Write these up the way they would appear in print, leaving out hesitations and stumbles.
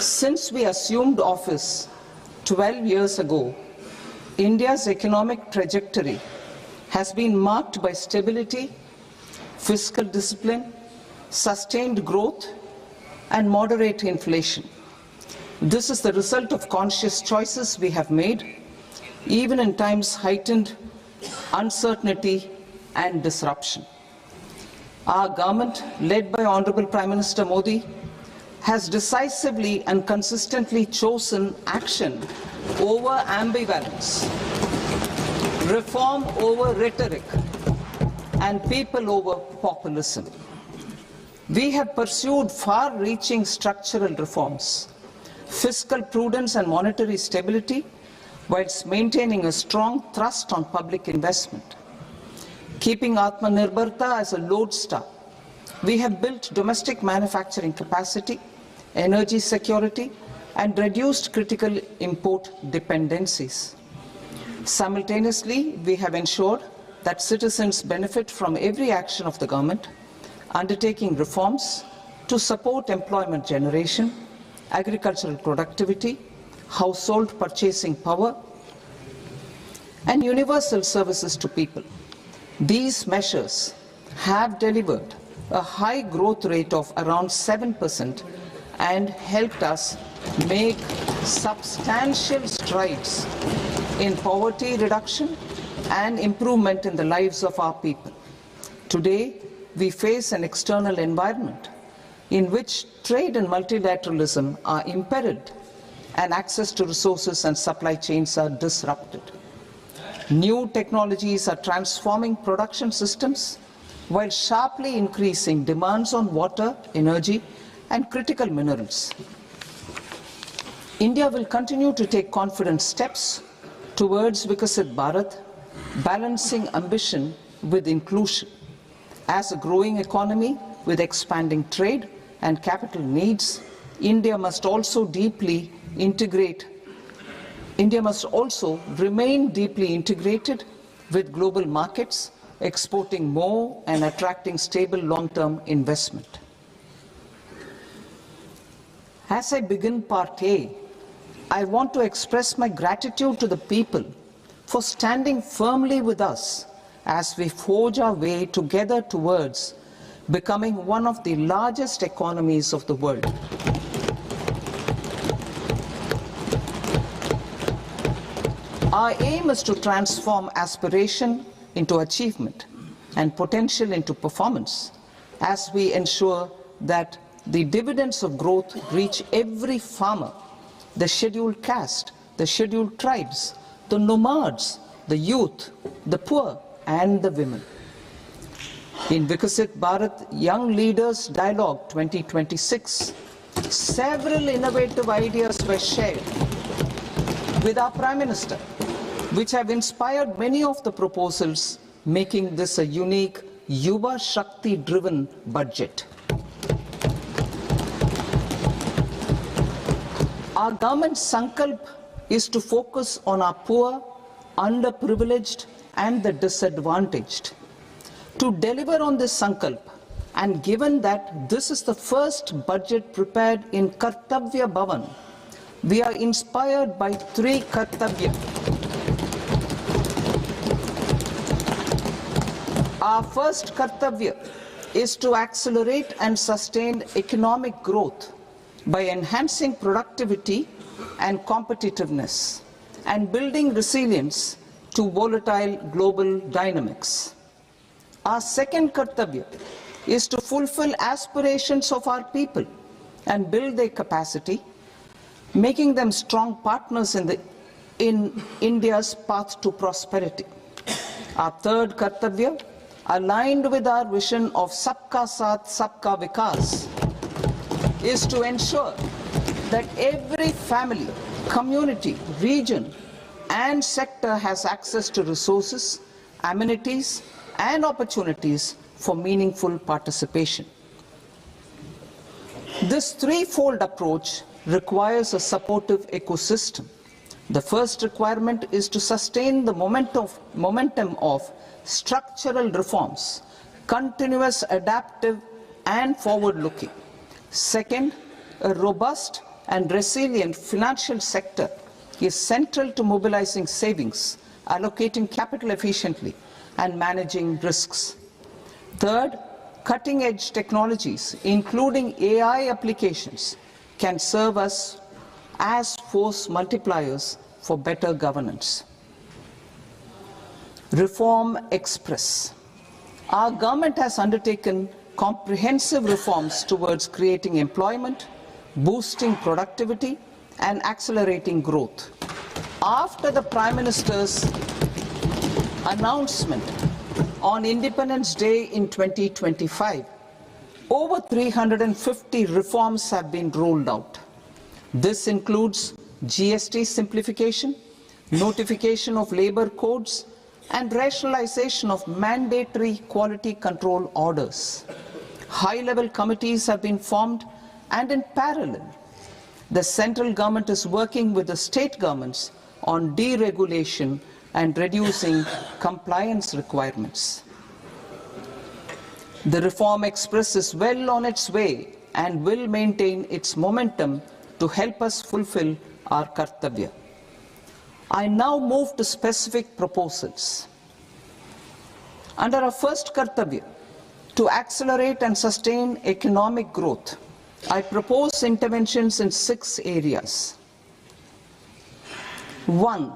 Since we assumed office 12 years ago, India's economic trajectory has been marked by stability, fiscal discipline, sustained growth, and moderate inflation. This is the result of conscious choices we have made, even in times heightened uncertainty and disruption. Our government, led by Honorable Prime Minister Modi, has decisively and consistently chosen action over ambivalence, reform over rhetoric, and people over populism. We have pursued far-reaching structural reforms, fiscal prudence and monetary stability, whilst maintaining a strong thrust on public investment. Keeping Atmanirbharta as a lodestar, we have built domestic manufacturing capacity, energy security, and reduced critical import dependencies. Simultaneously, we have ensured that citizens benefit from every action of the government, undertaking reforms to support employment generation, agricultural productivity, household purchasing power, and universal services to people. These measures have delivered a high growth rate of around 7% and helped us make substantial strides in poverty reduction and improvement in the lives of our people. Today, we face an external environment in which trade and multilateralism are imperiled and access to resources and supply chains are disrupted. New technologies are transforming production systems while sharply increasing demands on water, energy, and critical minerals. India will continue to take confident steps towards Vikasit Bharat, balancing ambition with inclusion. As a growing economy with expanding trade and capital needs, India must also remain deeply integrated with global markets, exporting more and attracting stable long-term investment. As I begin Part A, I want to express my gratitude to the people for standing firmly with us as we forge our way together towards becoming one of the largest economies of the world. Our aim is to transform aspiration into achievement and potential into performance as we ensure that the dividends of growth reach every farmer, the scheduled caste, the scheduled tribes, the nomads, the youth, the poor, and the women. In Vikasit Bharat Young Leaders Dialogue 2026, several innovative ideas were shared with our Prime Minister, which have inspired many of the proposals, making this a unique Yuva Shakti-driven budget. Our government's sankalp is to focus on our poor, underprivileged, and the disadvantaged. To deliver on this sankalp, and given that this is the first budget prepared in Kartavya Bhavan, we are inspired by three Kartavya. Our first Kartavya is to accelerate and sustain economic growth by enhancing productivity and competitiveness and building resilience to volatile global dynamics. Our second Kartavya is to fulfill aspirations of our people and build their capacity, making them strong partners in India's path to prosperity. Our third Kartavya, aligned with our vision of Sabka Saath, Sabka Vikas, is to ensure that every family, community, region, and sector has access to resources, amenities, and opportunities for meaningful participation. This threefold approach requires a supportive ecosystem. The first requirement is to sustain the momentum of structural reforms, continuous, adaptive, and forward-looking. Second, a robust and resilient financial sector is central to mobilizing savings, allocating capital efficiently, and managing risks. Third, cutting-edge technologies, including AI applications, can serve us as force multipliers for better governance. Reform Express. Our government has undertaken comprehensive reforms towards creating employment, boosting productivity, and accelerating growth. After the Prime Minister's announcement on Independence Day in 2025, over 350 reforms have been rolled out. This includes GST simplification, notification of labor codes, and rationalization of mandatory quality control orders. High-level committees have been formed, and in parallel, the central government is working with the state governments on deregulation and reducing compliance requirements. The Reform Express is well on its way and will maintain its momentum to help us fulfill our kartavya. I now move to specific proposals. Under our first kartavya, to accelerate and sustain economic growth, I propose interventions in 6 areas. 1.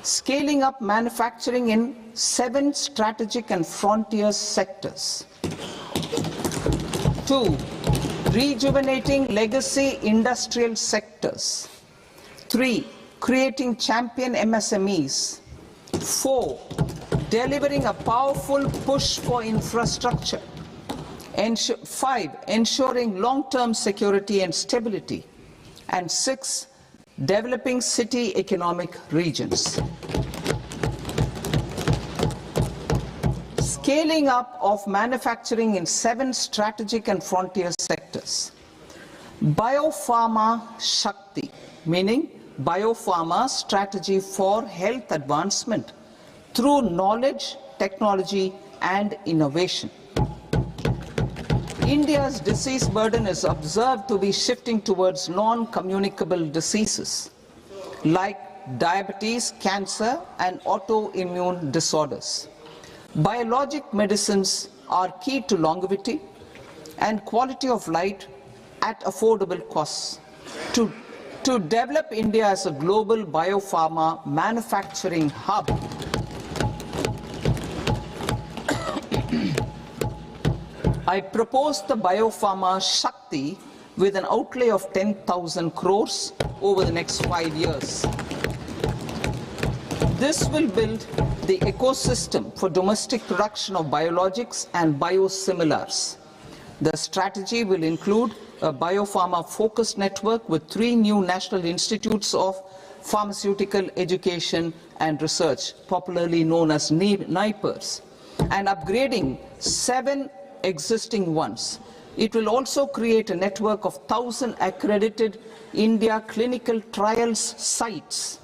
Scaling up manufacturing in 7 strategic and frontier sectors. 2. Rejuvenating legacy industrial sectors. 3. Creating champion MSMEs. 4. Delivering a powerful push for infrastructure. 5. Ensuring long-term security and stability. And 6. Developing city economic regions. Scaling up of manufacturing in 7 strategic and frontier sectors. Biopharma Shakti, meaning biopharma strategy for health advancement through knowledge, technology, and innovation. India's disease burden is observed to be shifting towards non-communicable diseases like diabetes, cancer, and autoimmune disorders. Biologic medicines are key to longevity and quality of life at affordable costs. To develop India as a global biopharma manufacturing hub, I propose the Biopharma Shakti with an outlay of 10,000 crores over the next 5 years. This will build the ecosystem for domestic production of biologics and biosimilars. The strategy will include a biopharma-focused network with 3 new national institutes of pharmaceutical education and research, popularly known as NIPERs, and upgrading 7 existing ones. It will also create a network of 1,000 accredited India clinical trials sites.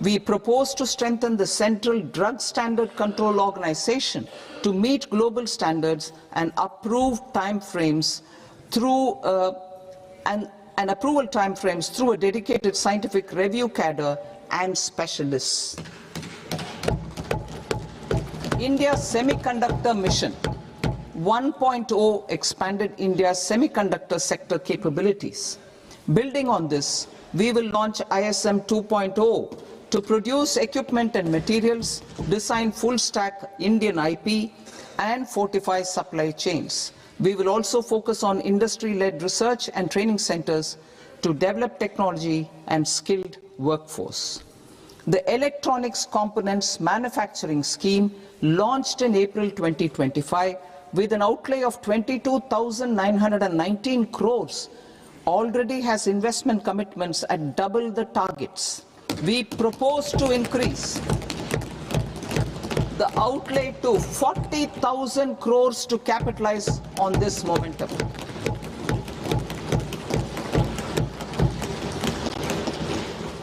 We propose to strengthen the Central Drug Standard Control Organization to meet global standards and approve timeframes through approval timeframes through a dedicated scientific review cadre and specialists. India's Semiconductor Mission 1.0 expanded India's semiconductor sector capabilities. Building on this, we will launch ISM 2.0 to produce equipment and materials, design full-stack Indian IP, and fortify supply chains. We will also focus on industry-led research and training centers to develop technology and skilled workforce. The Electronics Components Manufacturing Scheme, launched in April 2025, with an outlay of 22,919 crores, already has investment commitments at double the targets. We propose to increase the outlay to 40,000 crores to capitalize on this momentum.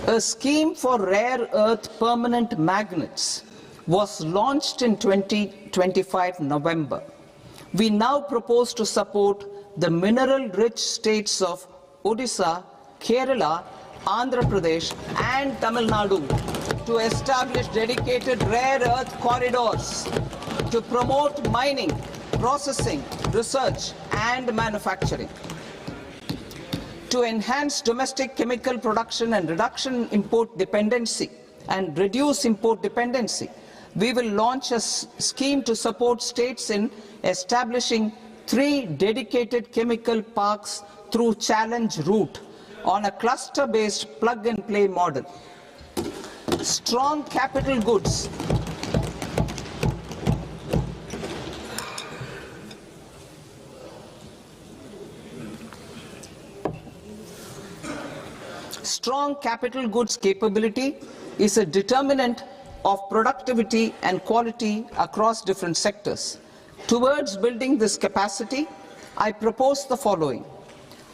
A scheme for rare earth permanent magnets was launched in 2025 November. We now propose to support the mineral-rich states of Odisha, Kerala, Andhra Pradesh and Tamil Nadu to establish dedicated rare earth corridors to promote mining, processing, research and manufacturing. To enhance domestic chemical production and reduction import dependency and reduce import dependency, we will launch a scheme to support states in establishing 3 dedicated chemical parks through challenge route on a cluster-based plug-and-play model. Strong capital goods. Strong capital goods capability is a determinant of productivity and quality across different sectors. Towards building this capacity, I propose the following.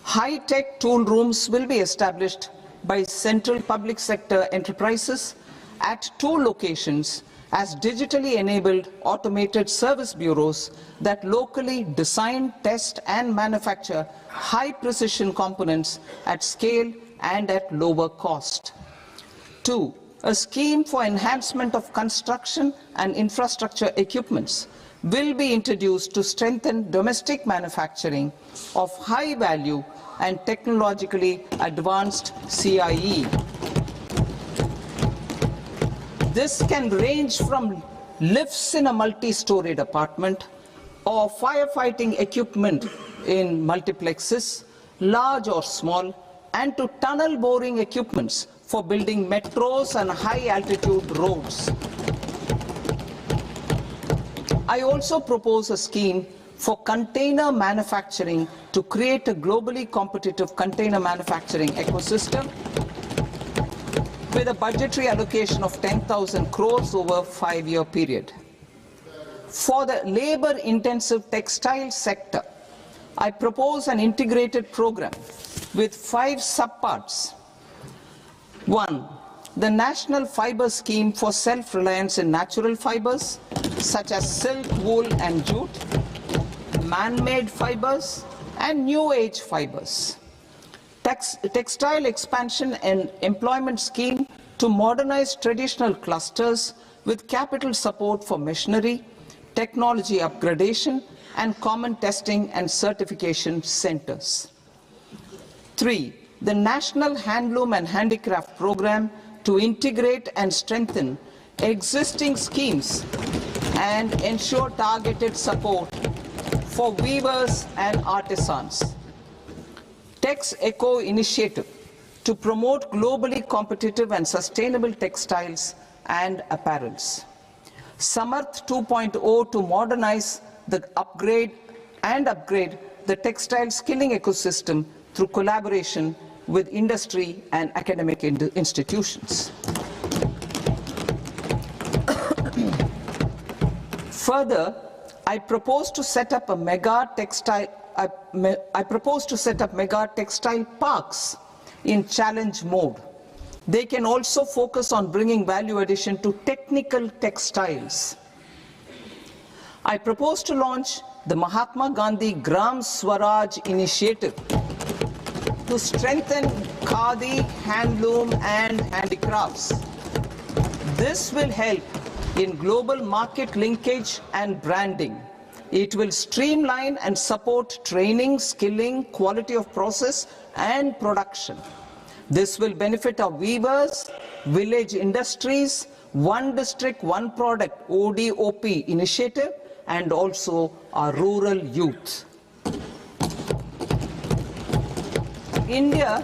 High-tech tool rooms will be established by central public sector enterprises at 2 locations as digitally enabled automated service bureaus that locally design, test and manufacture high-precision components at scale and at lower cost. 2. A scheme for enhancement of construction and infrastructure equipments will be introduced to strengthen domestic manufacturing of high value and technologically advanced CIE. This can range from lifts in a multi-storied apartment or firefighting equipment in multiplexes, large or small, and to tunnel boring equipments for building metros and high-altitude roads. I also propose a scheme for container manufacturing to create a globally competitive container manufacturing ecosystem with a budgetary allocation of 10,000 crores over a 5-year period. For the labor-intensive textile sector, I propose an integrated program with 5 subparts. 1. The National Fiber Scheme for self-reliance in natural fibers, such as silk, wool and jute, man-made fibers and new-age fibers. Textile expansion and employment scheme to modernize traditional clusters with capital support for machinery, technology upgradation and common testing and certification centers. 3. The National Handloom and Handicraft Program to integrate and strengthen existing schemes and ensure targeted support for weavers and artisans. Tex Eco Initiative to promote globally competitive and sustainable textiles and apparels. Samarth 2.0 to modernize the upgrade the textile skilling ecosystem through collaboration with industry and academic institutions. Further, I propose to set up mega textile parks in challenge mode. They can also focus on bringing value addition to technical textiles. I propose to launch the Mahatma Gandhi Gram Swaraj initiative to strengthen khadi, handloom and handicrafts. This will help in global market linkage and branding. It will streamline and support training, skilling, quality of process and production. This will benefit our weavers, village industries, one district, one product ODOP initiative and also our rural youth. India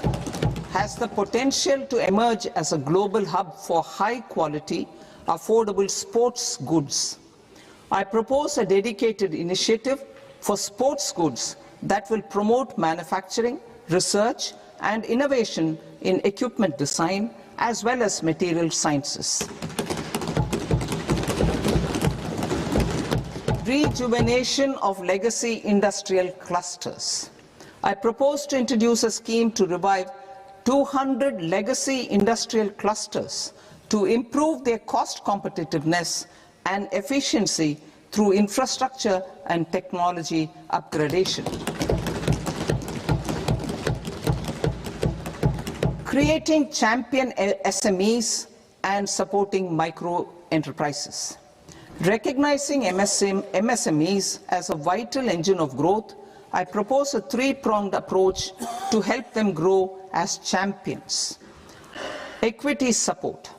has the potential to emerge as a global hub for high quality, affordable sports goods. I propose a dedicated initiative for sports goods that will promote manufacturing, research and innovation in equipment design as well as material sciences. Rejuvenation of legacy industrial clusters. I propose to introduce a scheme to revive 200 legacy industrial clusters to improve their cost competitiveness and efficiency through infrastructure and technology upgradation. creating champion SMEs and supporting micro enterprises. Recognizing MSMEs as a vital engine of growth, I propose a three-pronged approach to help them grow as champions. Equity support.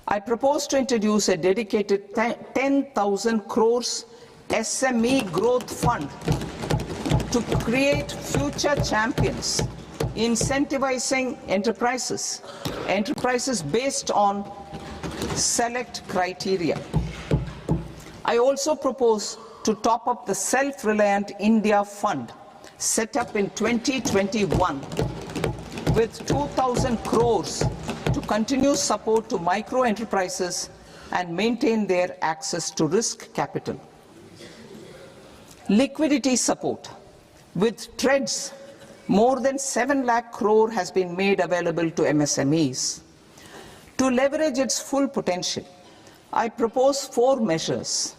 I propose to introduce a dedicated 10,000 crores SME growth fund to create future champions, incentivizing enterprises based on select criteria. I also propose to top up the Self-Reliant India Fund set up in 2021 with 2,000 crores to continue support to micro enterprises and maintain their access to risk capital. Liquidity support. With TREDS, more than 7 lakh crore has been made available to MSMEs. To leverage its full potential, I propose 4 measures.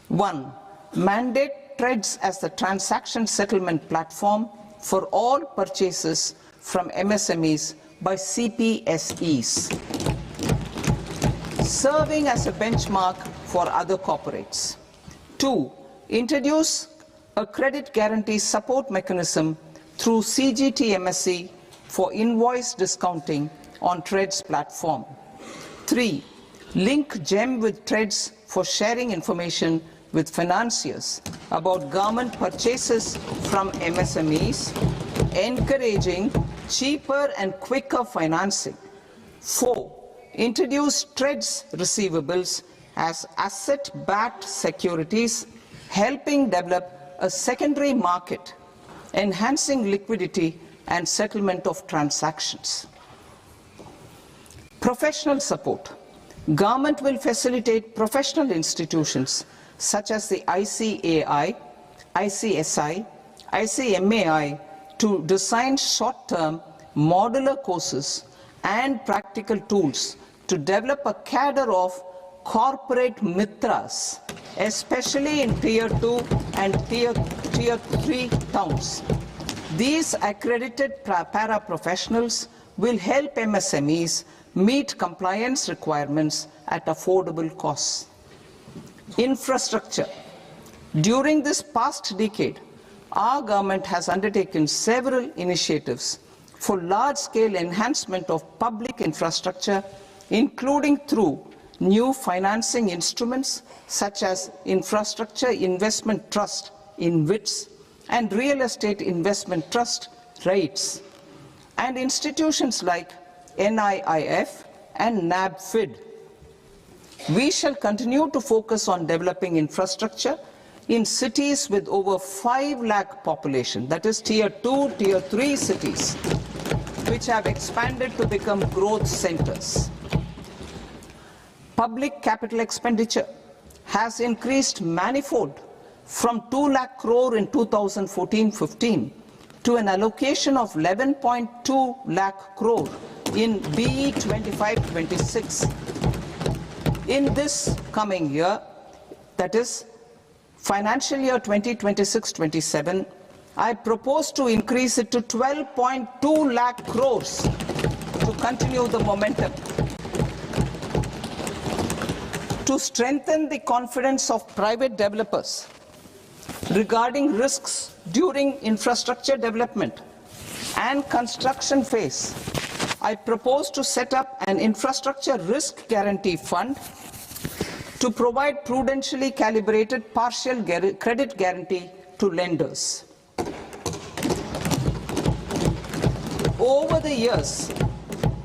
1. Mandate TREDS as the transaction settlement platform for all purchases from MSMEs by CPSEs, serving as a benchmark for other corporates. 2. Introduce a credit guarantee support mechanism through CGT-MSE for invoice discounting on TREDS platform. 3. Link GEM with TREDS for sharing information with financiers about government purchases from MSMEs, encouraging cheaper and quicker financing. 4. Introduce TREDS receivables as asset-backed securities, helping develop a secondary market, enhancing liquidity and settlement of transactions. Professional support. Government will facilitate professional institutions such as the ICAI, ICSI, ICMAI to design short-term modular courses and practical tools to develop a cadre of corporate mitras, especially in Tier 2 and Tier 3 towns. These accredited para-professionals will help MSMEs meet compliance requirements at affordable costs. Infrastructure. During this past decade, our government has undertaken several initiatives for large-scale enhancement of public infrastructure, including through new financing instruments such as Infrastructure Investment Trust (InvITs) and Real Estate Investment Trust (REITs), and institutions like NIIF and NABFID. We shall continue to focus on developing infrastructure in cities with over 5 lakh population, that is Tier 2, Tier 3 cities, which have expanded to become growth centers. Public capital expenditure has increased manifold from 2 lakh crore in 2014-15 to an allocation of 11.2 lakh crore in BE 25-26. In this coming year, that is financial year 2026-27, I propose to increase it to 12.2 lakh crores to continue the momentum. To strengthen the confidence of private developers regarding risks during infrastructure development and construction phase, I propose to set up an infrastructure risk guarantee fund to provide prudentially calibrated partial credit guarantee to lenders. Over the years,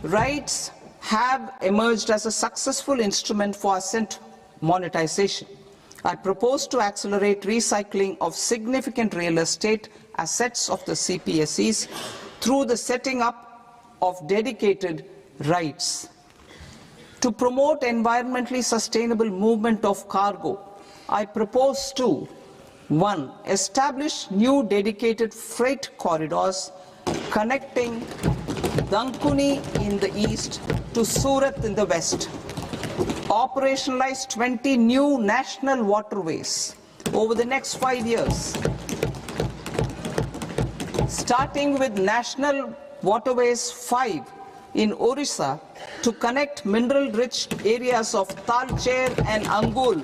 REITs have emerged as a successful instrument for asset monetization. I propose to accelerate recycling of significant real estate assets of the CPSEs through the setting up of dedicated REITs. To promote environmentally sustainable movement of cargo, I propose to 1. Establish new dedicated freight corridors connecting Dankuni in the east to Surat in the west. Operationalize 20 new national waterways over the next 5 years, starting with National Waterways 5 in Orissa to connect mineral-rich areas of Talcher and Angul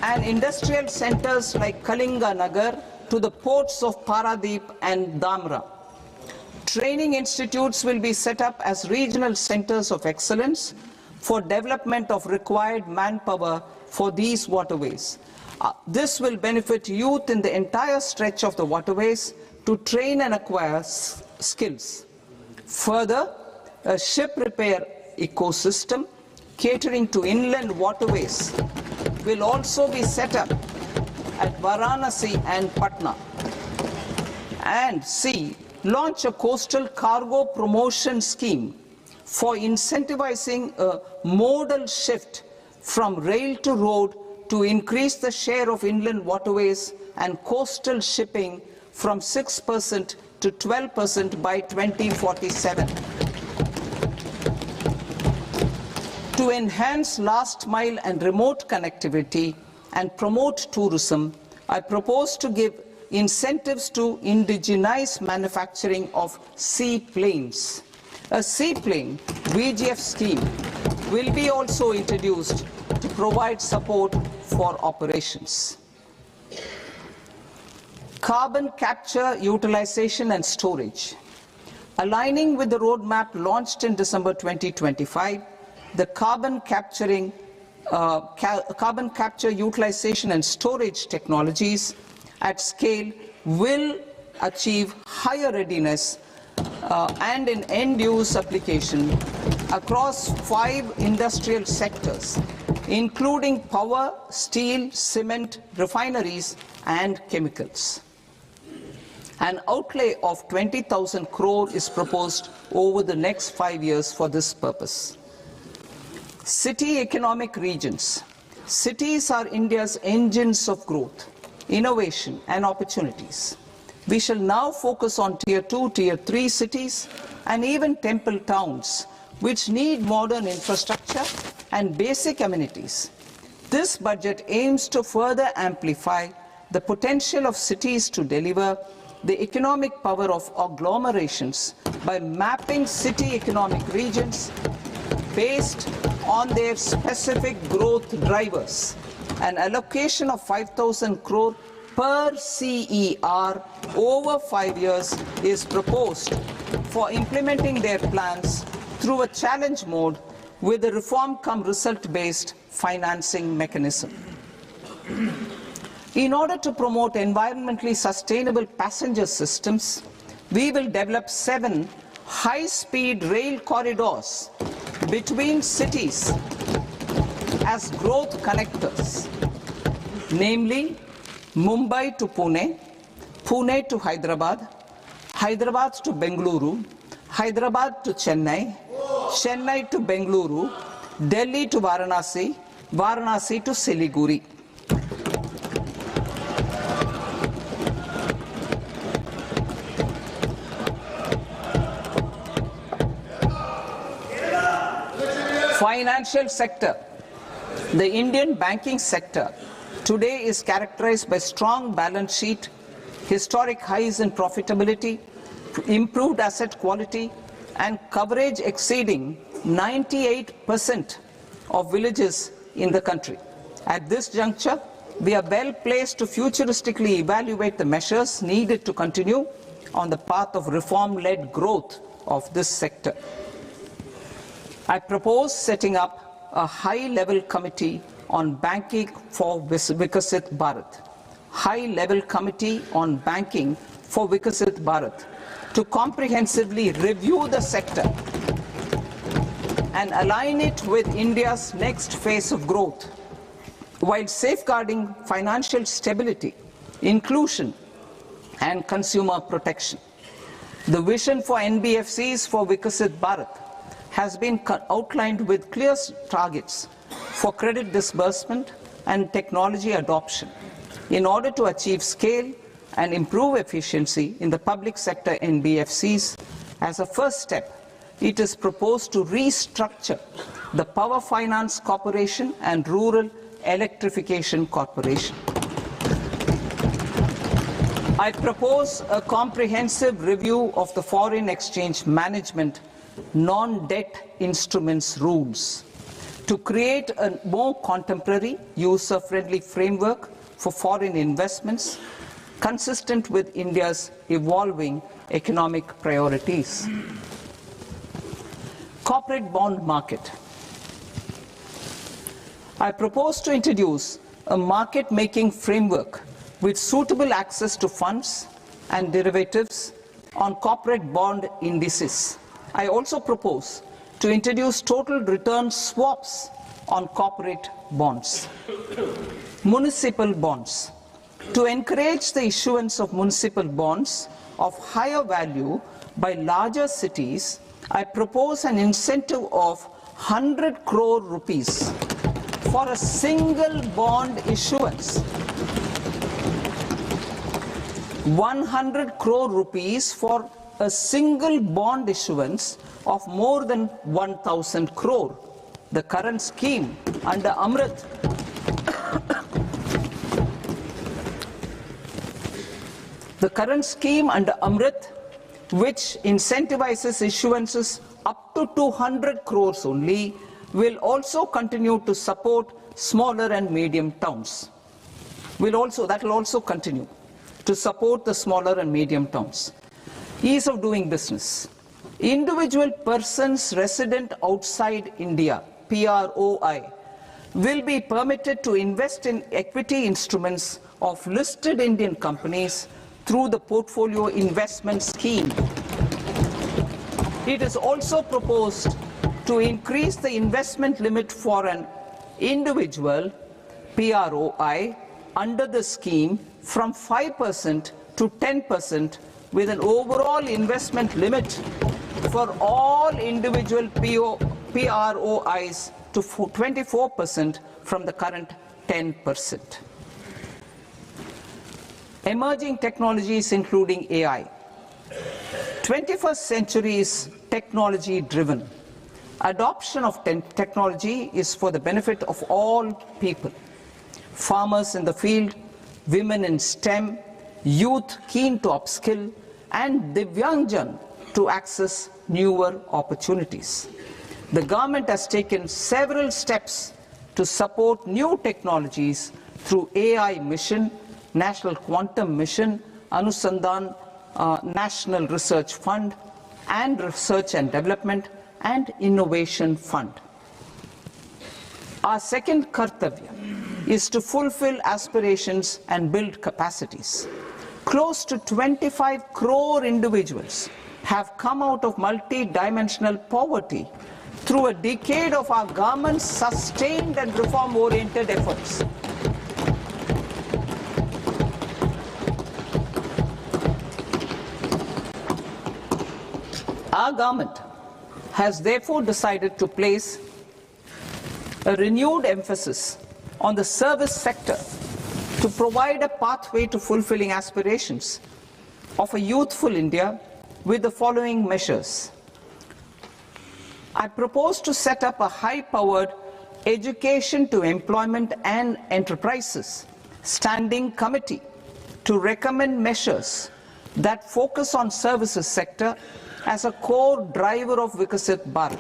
and industrial centers like Kalinga Nagar to the ports of Paradeep and Dhamra. Training institutes will be set up as regional centers of excellence for development of required manpower for these waterways. This will benefit youth in the entire stretch of the waterways to train and acquire skills. Further, a ship repair ecosystem catering to inland waterways will also be set up at Varanasi and Patna. And C, launch a coastal cargo promotion scheme for incentivizing a modal shift from rail to road to increase the share of inland waterways and coastal shipping from 6% to 12% by 2047. To enhance last mile and remote connectivity and promote tourism, I propose to give incentives to indigenize manufacturing of seaplanes. A seaplane VGF scheme will be also introduced to provide support for operations. Carbon capture, utilization and storage. Aligning with the roadmap launched in December 2025, the carbon capture, utilization and storage technologies at scale will achieve higher readiness and in end-use application across 5 industrial sectors, including power, steel, cement, refineries, and chemicals. An outlay of 20,000 crore is proposed over the next 5 years for this purpose. City economic regions. Cities are India's engines of growth, innovation, and opportunities. We shall now focus on Tier 2, Tier 3 cities, and even temple towns, which need modern infrastructure and basic amenities. This budget aims to further amplify the potential of cities to deliver the economic power of agglomerations by mapping city economic regions based on their specific growth drivers. An allocation of 5,000 crore per CER over 5 years is proposed for implementing their plans through a challenge mode with a reform-cum-result-based financing mechanism. In order to promote environmentally sustainable passenger systems, we will develop 7 high-speed rail corridors between cities as growth connectors, namely Mumbai to Pune, Pune to Hyderabad, Hyderabad to Bengaluru, Hyderabad to Chennai, Chennai to Bengaluru, Delhi to Varanasi, Varanasi to Siliguri. Financial sector. The Indian banking sector today is characterized by strong balance sheet, historic highs in profitability, improved asset quality, and coverage exceeding 98% of villages in the country. At this juncture, we are well placed to futuristically evaluate the measures needed to continue on the path of reform-led growth of this sector. I propose setting up a high-level committee on banking for Vikasit Bharat. High-level committee on banking for Vikasit Bharat to comprehensively review the sector and align it with India's next phase of growth, while safeguarding financial stability, inclusion, and consumer protection. The vision for NBFCs for Vikasit Bharat has been outlined with clear targets for credit disbursement and technology adoption in order to achieve scale and improve efficiency in the public sector NBFCs. As a first step, it is proposed to restructure the Power Finance Corporation and Rural Electrification Corporation. I propose a comprehensive review of the foreign exchange management non-debt instruments rules to create a more contemporary, user-friendly framework for foreign investments consistent with India's evolving economic priorities. Corporate bond market. I propose to introduce a market-making framework with suitable access to funds and derivatives on corporate bond indices. I also propose to introduce total return swaps on corporate bonds. Municipal bonds. To encourage the issuance of municipal bonds of higher value by larger cities, I propose an incentive of 100 crore rupees for a single bond issuance. 100 crore rupees for a single bond issuance of more than 1,000 crore. The current scheme under Amrit which incentivizes issuances up to 200 crores only, will also continue to support smaller and medium towns. That will also continue to support the smaller and medium towns. Ease of doing business. Individual persons resident outside India, PROI, will be permitted to invest in equity instruments of listed Indian companies through the portfolio investment scheme. It is also proposed to increase the investment limit for an individual PROI under the scheme from 5% to 10%, with an overall investment limit for all individual PROIs to 24% from the current 10%. Emerging technologies including AI. 21st century is technology driven. Adoption of technology is for the benefit of all people. Farmers in the field, women in STEM, youth keen to upskill, and Divyangjan to access newer opportunities. The government has taken several steps to support new technologies through AI Mission, National Quantum Mission, Anusandhan National Research Fund, and Research and Development and Innovation Fund. Our second kartavya is to fulfill aspirations and build capacities. Close to 25 crore individuals have come out of multi-dimensional poverty through a decade of our government's sustained and reform-oriented efforts. Our government has therefore decided to place a renewed emphasis on the service sector to provide a pathway to fulfilling aspirations of a youthful India with the following measures. I propose to set up a high-powered education to employment and enterprises standing committee to recommend measures that focus on services sector as a core driver of Vikasit Bharat.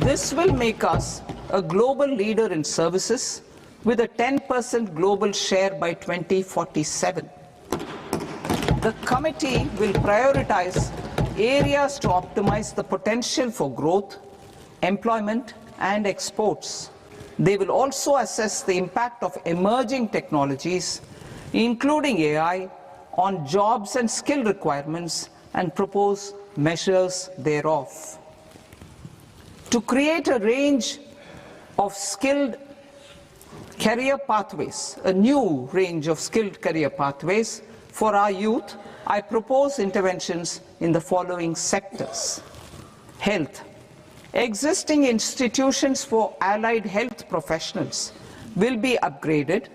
This will make us a global leader in services with a 10% global share by 2047. The committee will prioritize areas to optimize the potential for growth, employment, and exports. They will also assess the impact of emerging technologies, including AI, on jobs and skill requirements and propose measures thereof. To create a range of skilled career pathways, a new range of skilled career pathways for our youth, I propose interventions in the following sectors. Health. Existing institutions for allied health professionals will be upgraded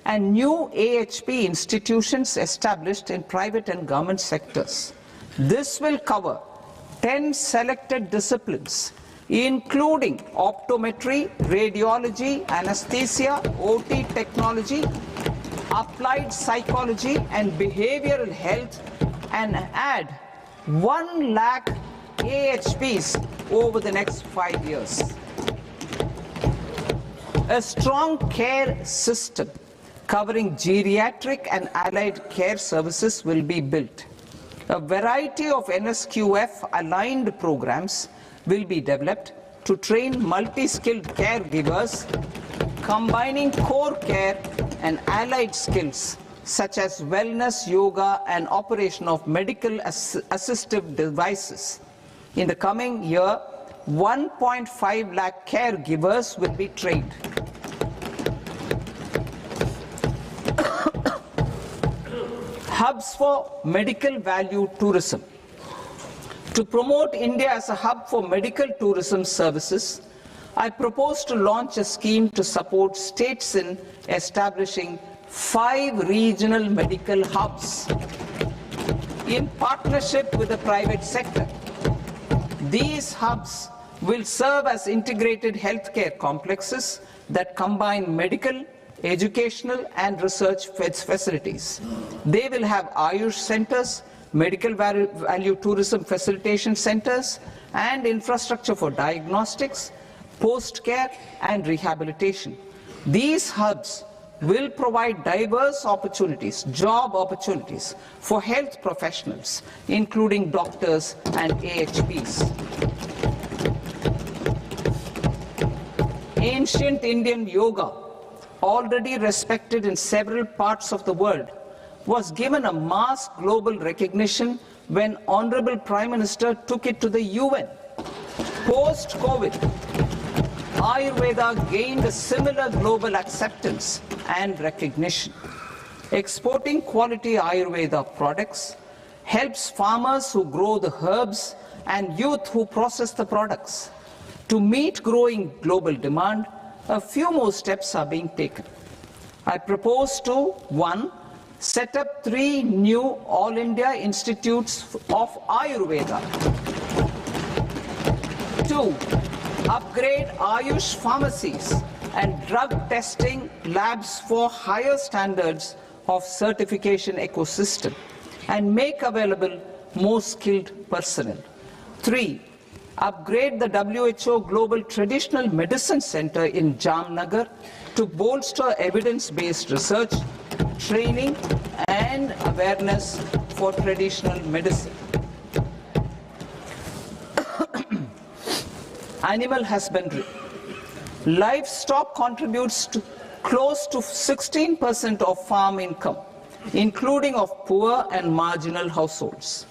and new AHP institutions established in private and government sectors. This will cover 10 selected disciplines, including optometry, radiology, anesthesia, OT technology, applied psychology, and behavioral health, and add 1 lakh AHPs over the next 5 years. A strong care system covering geriatric and allied care services will be built. A variety of NSQF-aligned programs will be developed to train multi-skilled caregivers, combining core care and allied skills such as wellness, yoga, and operation of medical assistive devices. In the coming year, 1.5 lakh caregivers will be trained. Hubs for medical value tourism. To promote India as a hub for medical tourism services, I propose to launch a scheme to support states in establishing 5 regional medical hubs in partnership with the private sector. These hubs will serve as integrated healthcare complexes that combine medical, educational and research facilities. They will have Ayush centers, medical value tourism facilitation centers, and infrastructure for diagnostics, post-care and rehabilitation. These hubs will provide diverse opportunities, job opportunities for health professionals, including doctors and AHPs. Ancient Indian yoga, already respected in several parts of the world, was given a mass global recognition when Honorable Prime Minister took it to the UN. Post-COVID, Ayurveda gained a similar global acceptance and recognition. Exporting quality Ayurveda products helps farmers who grow the herbs and youth who process the products. To meet growing global demand, a few more steps are being taken. I propose to 1. Set up 3 new All India Institutes of Ayurveda. 2. Upgrade Ayush pharmacies and drug testing labs for higher standards of certification ecosystem and make available more skilled personnel. 3. Upgrade the WHO Global Traditional Medicine Center in Jamnagar to bolster evidence-based research, training and awareness for traditional medicine. Animal husbandry. Livestock contributes to close to 16% of farm income, including of poor and marginal households.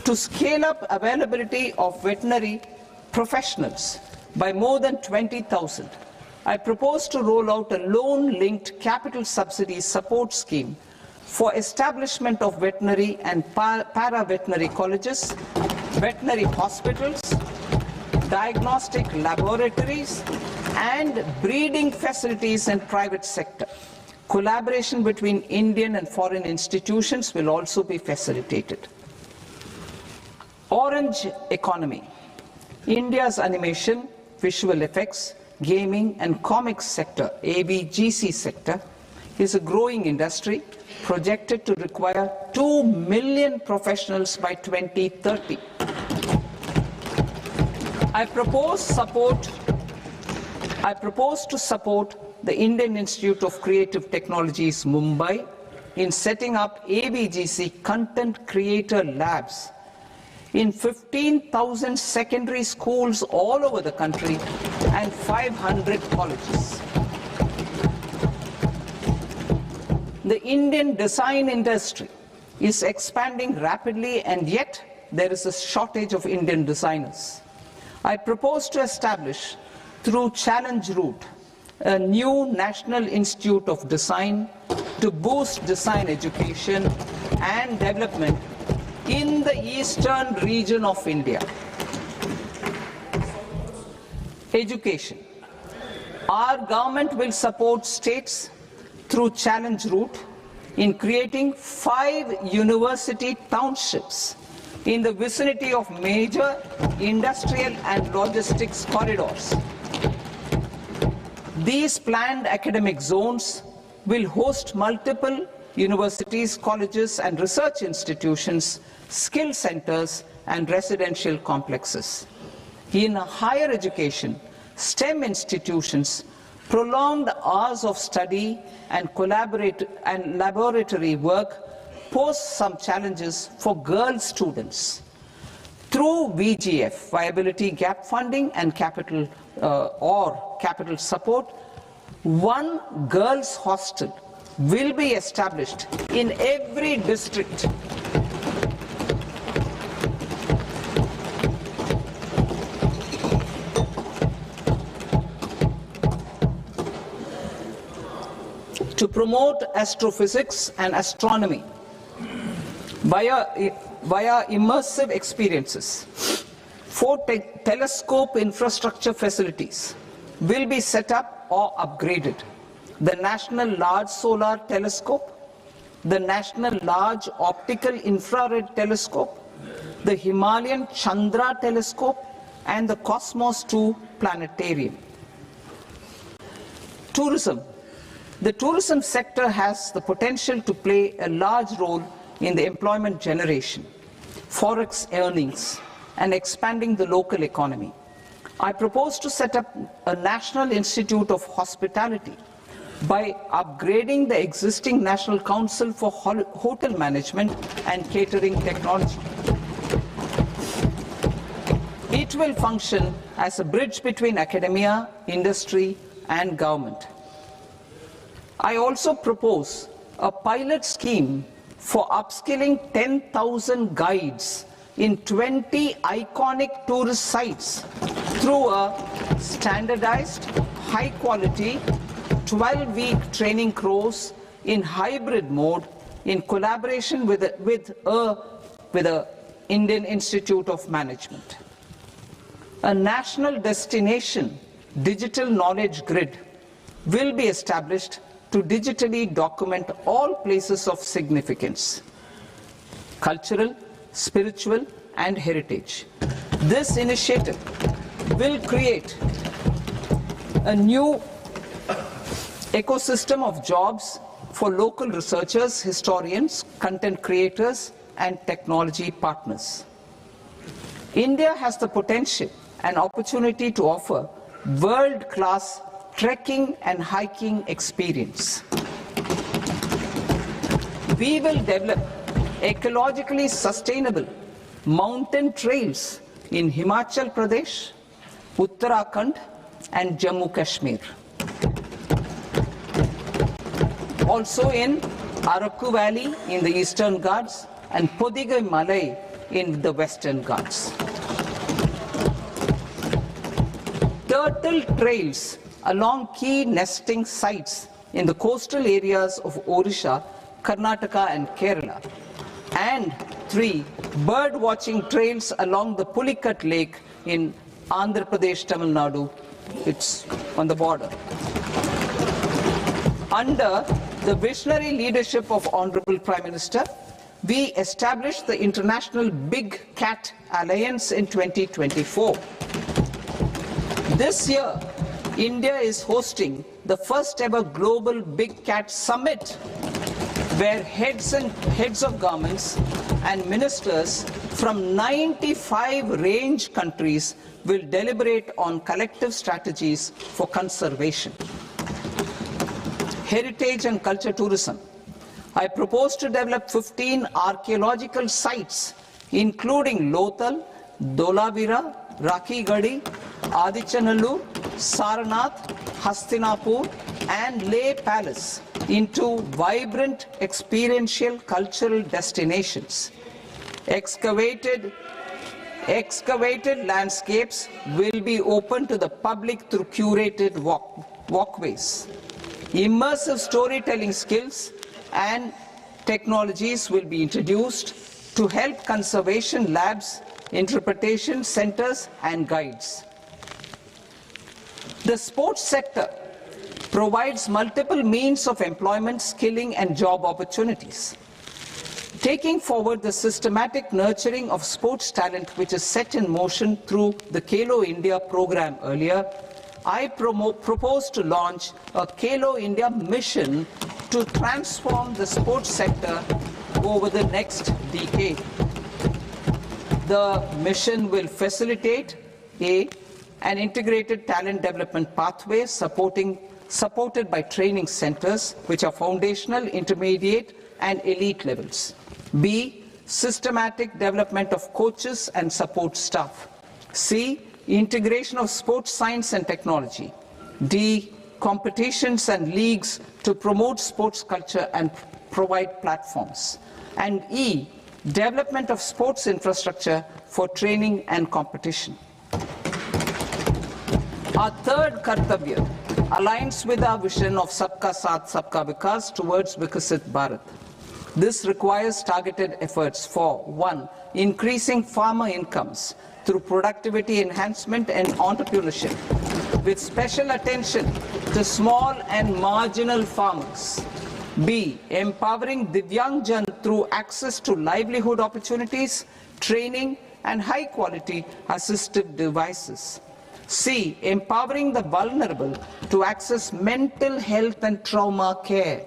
To scale up availability of veterinary professionals by more than 20,000, I propose to roll out a loan-linked capital subsidy support scheme for establishment of veterinary and para-veterinary colleges, veterinary hospitals, diagnostic laboratories, and breeding facilities in private sector. Collaboration between Indian and foreign institutions will also be facilitated. Orange economy. India's animation, visual effects, gaming and comics sector, ABGC sector, is a growing industry projected to require 2 million professionals by 2030. I propose to support the Indian Institute of Creative Technologies, Mumbai, in setting up ABGC content creator labs in 15,000 secondary schools all over the country and 500 colleges. The Indian design industry is expanding rapidly, and yet there is a shortage of Indian designers. I propose to establish, through Challenge Route, a new National Institute of Design to boost design education and development in the eastern region of India. Education. Our government will support states through Challenge Route in creating 5 university townships in the vicinity of major industrial and logistics corridors. These planned academic zones will host multiple universities, colleges and research institutions, skill centers and residential complexes. In higher education, STEM institutions, prolonged hours of study and laboratory work pose some challenges for girl students. Through VGF, Viability Gap Funding and capital support, one girls' hostel will be established in every district. To promote astrophysics and astronomy via immersive experiences. 4 telescope infrastructure facilities will be set up or upgraded. The National Large Solar Telescope, the National Large Optical Infrared Telescope, the Himalayan Chandra Telescope, and the Cosmos 2 Planetarium. Tourism. The tourism sector has the potential to play a large role in the employment generation, forex earnings, and expanding the local economy. I propose to set up a National Institute of Hospitality by upgrading the existing National Council for Hotel Management and Catering Technology. It will function as a bridge between academia, industry, and government. I also propose a pilot scheme for upskilling 10,000 guides in 20 iconic tourist sites through a standardized, high-quality, 12-week training course in hybrid mode in collaboration with the Indian Institute of Management. A national destination digital knowledge grid will be established to digitally document all places of significance, cultural, spiritual, and heritage. This initiative will create a new ecosystem of jobs for local researchers, historians, content creators, and technology partners. India has the potential and opportunity to offer world-class trekking and hiking experience. We will develop ecologically sustainable mountain trails in Himachal Pradesh, Uttarakhand, and Jammu Kashmir. Also in Araku Valley in the Eastern Ghats and Podigai Malai in the Western Ghats. Turtle trails along key nesting sites in the coastal areas of Odisha, Karnataka and Kerala. And 3 bird watching trails along the Pulikat Lake in Andhra Pradesh, Tamil Nadu. It's on the border. Under the visionary leadership of Honorable Prime Minister, we established the International Big Cat Alliance in 2024. This year, India is hosting the first ever Global Big Cat Summit, where heads of governments and ministers from 95 range countries will deliberate on collective strategies for conservation. Heritage and culture tourism. I propose to develop 15 archaeological sites, including Lothal, Dholavira, Rakhi Gadi, Adichanallur, Saranath, Hastinapur, and Leh Palace into vibrant experiential cultural destinations. Excavated landscapes will be open to the public through curated walkways. Immersive storytelling skills and technologies will be introduced to help conservation labs, interpretation centers, and guides. The sports sector provides multiple means of employment, skilling, and job opportunities. Taking forward the systematic nurturing of sports talent which is set in motion through the Khelo India program earlier, I propose to launch a Khelo India mission to transform the sports sector over the next decade. The mission will facilitate an integrated talent development pathway supported by training centers, which are foundational, intermediate, and elite levels. B, systematic development of coaches and support staff. C, integration of sports science and technology. D, competitions and leagues to promote sports culture and provide platforms. And E, development of sports infrastructure for training and competition. Our third Kartavya aligns with our vision of Sabka Saath, Sabka Vikas towards Vikasit Bharat. This requires targeted efforts for 1. Increasing farmer incomes through productivity enhancement and entrepreneurship, with special attention to small and marginal farmers. B. Empowering Divyangjan through access to livelihood opportunities, training, and high-quality assistive devices. C. Empowering the vulnerable to access mental health and trauma care.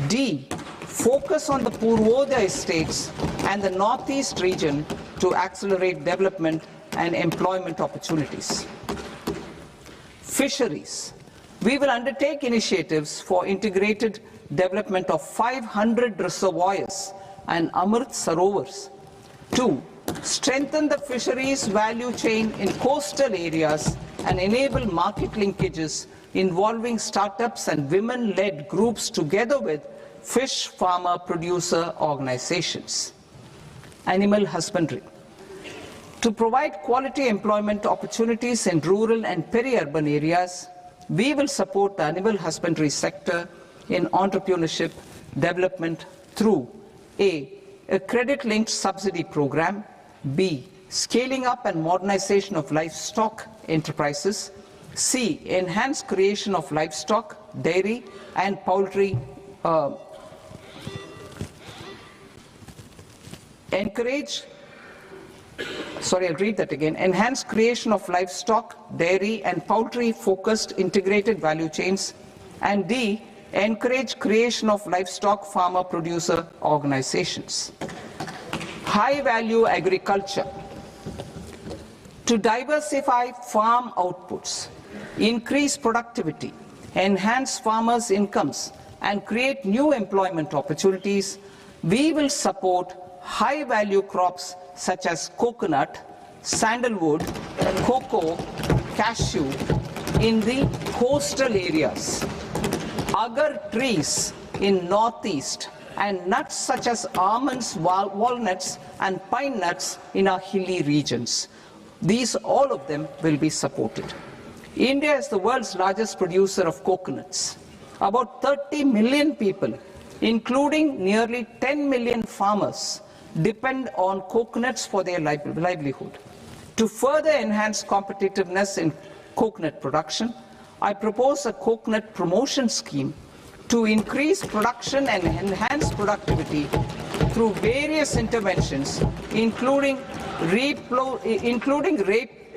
D. Focus on the Purvodaya states and the Northeast region to accelerate development and employment opportunities. Fisheries. We will undertake initiatives for integrated development of 500 reservoirs and Amrit Sarovars. 2. Strengthen the fisheries value chain in coastal areas and enable market linkages involving startups and women-led groups together with fish farmer producer organizations. Animal husbandry. To provide quality employment opportunities in rural and peri-urban areas, we will support the animal husbandry sector in entrepreneurship development through A. A credit-linked subsidy program. B. Scaling up and modernization of livestock enterprises. C. Enhanced creation of livestock, dairy, and poultry. Enhanced creation of livestock, dairy, and poultry-focused integrated value chains. And D. Encourage creation of livestock farmer-producer organizations. High-value agriculture. To diversify farm outputs, increase productivity, enhance farmers' incomes, and create new employment opportunities, we will support high-value crops such as coconut, sandalwood, cocoa, cashew in the coastal areas, agar trees in northeast, and nuts such as almonds, walnuts, and pine nuts in our hilly regions. All of them will be supported. India is the world's largest producer of coconuts. About 30 million people, including nearly 10 million farmers, depend on coconuts for their livelihood. To further enhance competitiveness in coconut production, I propose a coconut promotion scheme to increase production and enhance productivity through various interventions, including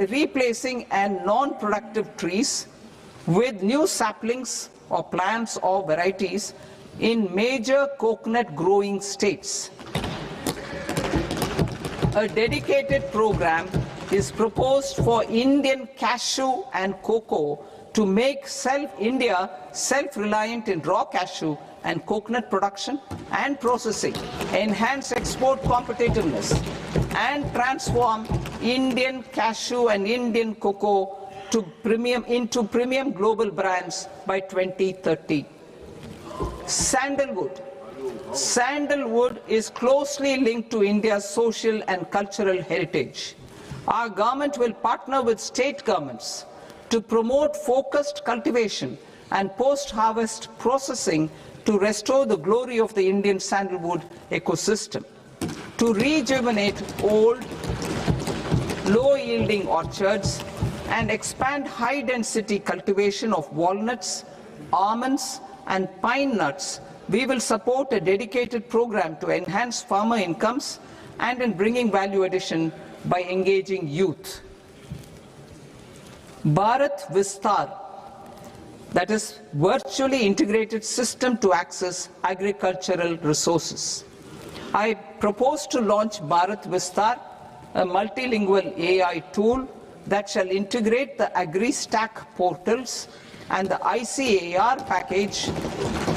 replacing and non-productive trees with new saplings or plants or varieties in major coconut growing states. A dedicated program is proposed for Indian cashew and cocoa to make India self-reliant in raw cashew and coconut production and processing, enhance export competitiveness, and transform Indian cashew and Indian cocoa into premium global brands by 2030. Sandalwood. Sandalwood is closely linked to India's social and cultural heritage. Our government will partner with state governments to promote focused cultivation and post-harvest processing to restore the glory of the Indian sandalwood ecosystem, to rejuvenate old, low-yielding orchards, and expand high-density cultivation of walnuts, almonds, and pine nuts. We will support a dedicated program to enhance farmer incomes and in bringing value addition by engaging youth. Bharat Vistar. that is, virtually integrated system to access agricultural resources. I propose to launch Bharat Vistar, a multilingual AI tool that shall integrate the AgriStack portals and the ICAR package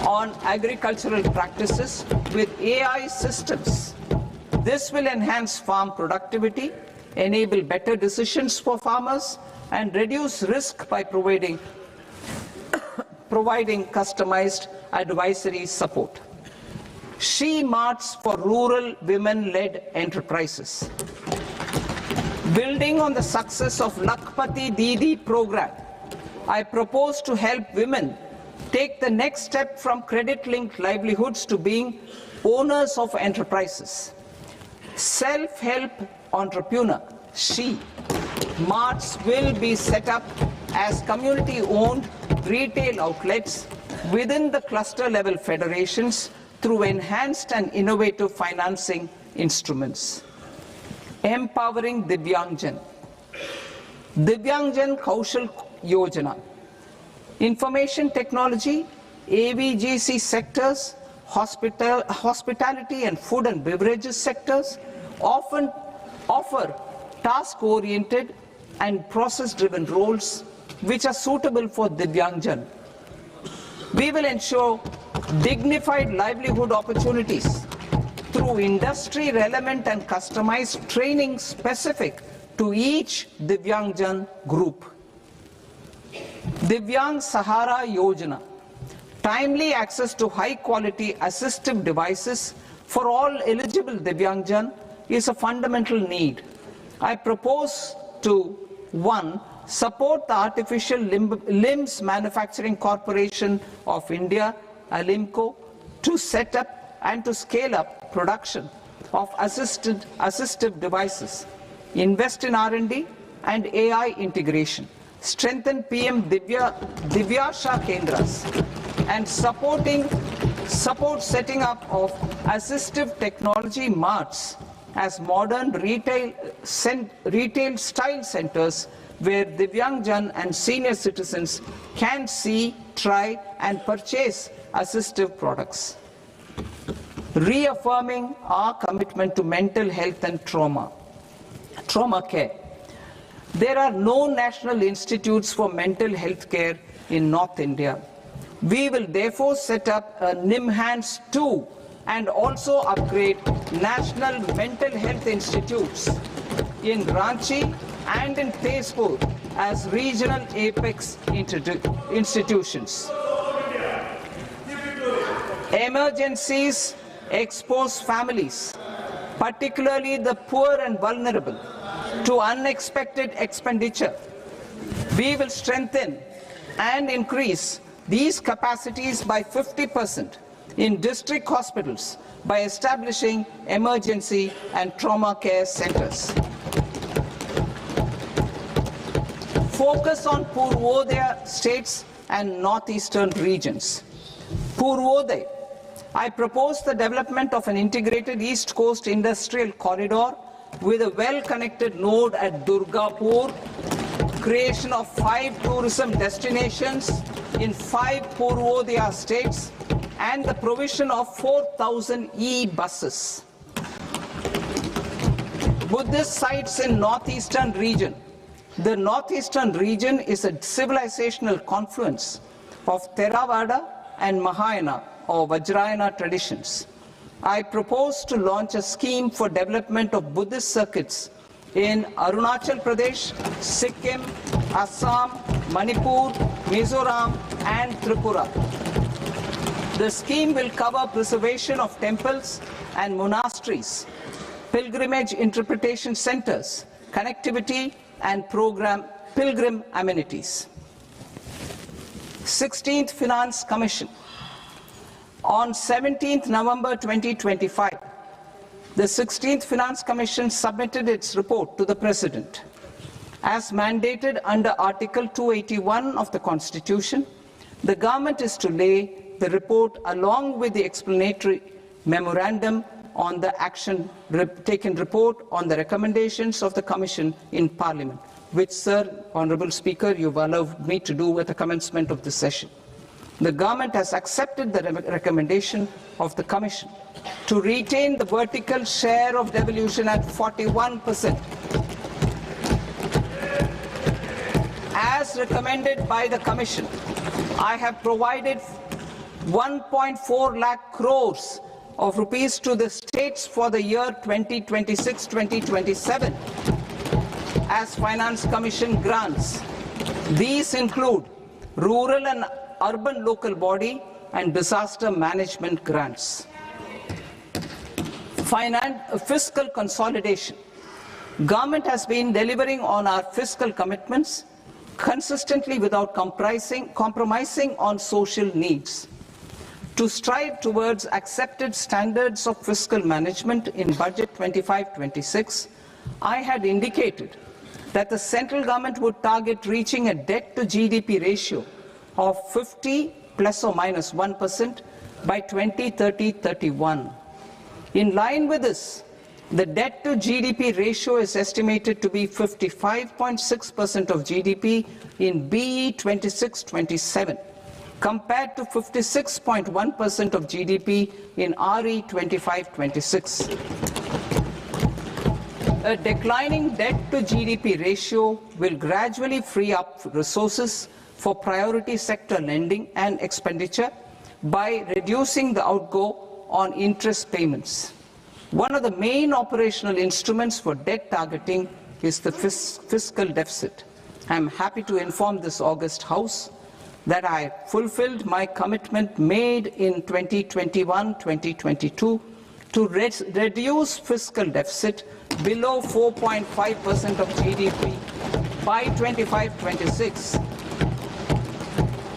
on agricultural practices with AI systems. This will enhance farm productivity, enable better decisions for farmers, and reduce risk by providing customized advisory support. She Marts for rural women-led enterprises. Building on the success of Lakpati Didi program, I propose to help women take the next step from credit-linked livelihoods to being owners of enterprises. Self-help entrepreneur, She Marts will be set up as community-owned retail outlets within the cluster-level federations through enhanced and innovative financing instruments. Empowering Divyangjan. Divyangjan Kaushal Yojana. Information technology, AVGC sectors, hospitality and food and beverages sectors often offer task-oriented and process-driven roles which are suitable for Divyangjan. We will ensure dignified livelihood opportunities through industry-relevant and customized training specific to each Divyangjan group. Divyang Sahara Yojana. Timely access to high-quality assistive devices for all eligible Divyangjan is a fundamental need. I propose to 1. Support the Artificial Limbs Manufacturing Corporation of India, Alimco, to set up and to scale up production of assistive devices, invest in R&D and AI integration, strengthen PM Divyasha Kendras, and support setting up of assistive technology marts as modern retail style centers where Divyangjan and senior citizens can see, try and purchase assistive products. Reaffirming our commitment to mental health and trauma care. There are no national institutes for mental health care in North India. We will therefore set up a NIMHANS 2 and also upgrade national mental health institutes in Ranchi and in Tezpur as regional apex institutions. Emergencies expose families, particularly the poor and vulnerable, to unexpected expenditure. We will strengthen and increase these capacities by 50% in district hospitals by establishing emergency and trauma care centers. Focus on Purvodaya states and northeastern regions. Purvodaya. I propose the development of an integrated East Coast industrial corridor with a well-connected node at Durgapur, creation of 5 tourism destinations in 5 Purvodaya states, and the provision of 4,000 e-buses. Buddhist sites in northeastern region. The northeastern region is a civilizational confluence of Theravada and Mahayana or Vajrayana traditions. I propose to launch a scheme for development of Buddhist circuits in Arunachal Pradesh, Sikkim, Assam, Manipur, Mizoram and Tripura. The scheme will cover preservation of temples and monasteries, pilgrimage interpretation centers, connectivity and pilgrim amenities. 16th Finance Commission. On 17th November 2025, the 16th Finance Commission submitted its report to the President. As mandated under Article 281 of the Constitution, the government is to lay the report along with the explanatory memorandum on the action taken report on the recommendations of the Commission in Parliament which, Sir, Honourable Speaker, you've allowed me to do at the commencement of this session. The government has accepted the recommendation of the Commission to retain the vertical share of devolution at 41%. As recommended by the Commission, I have provided 1.4 lakh crores of rupees to the states for the year 2026-2027 as Finance Commission grants. These include rural and urban local body and disaster management grants. Fiscal consolidation. Government has been delivering on our fiscal commitments consistently without compromising on social needs. To strive towards accepted standards of fiscal management in Budget 25-26, I had indicated that the central government would target reaching a debt to GDP ratio of 50 plus or minus 1% by 2030-31. In line with this, the debt to GDP ratio is estimated to be 55.6% of GDP in BE 26-27, compared to 56.1% of GDP in RE 25-26. A declining debt to GDP ratio will gradually free up resources for priority sector lending and expenditure by reducing the outgo on interest payments. One of the main operational instruments for debt targeting is the fiscal deficit. I am happy to inform this august House that I fulfilled my commitment made in 2021-2022 to reduce fiscal deficit below 4.5% of GDP by 25-26.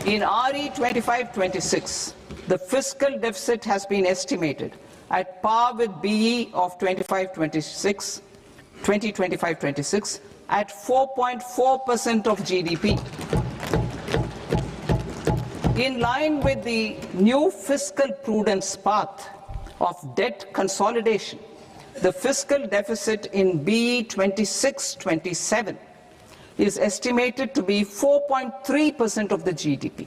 In RE 25-26, the fiscal deficit has been estimated at par with BE of 2025-26 at 4.4% of GDP. In line with the new fiscal prudence path of debt consolidation, the fiscal deficit in BE 26-27 is estimated to be 4.3% of the GDP.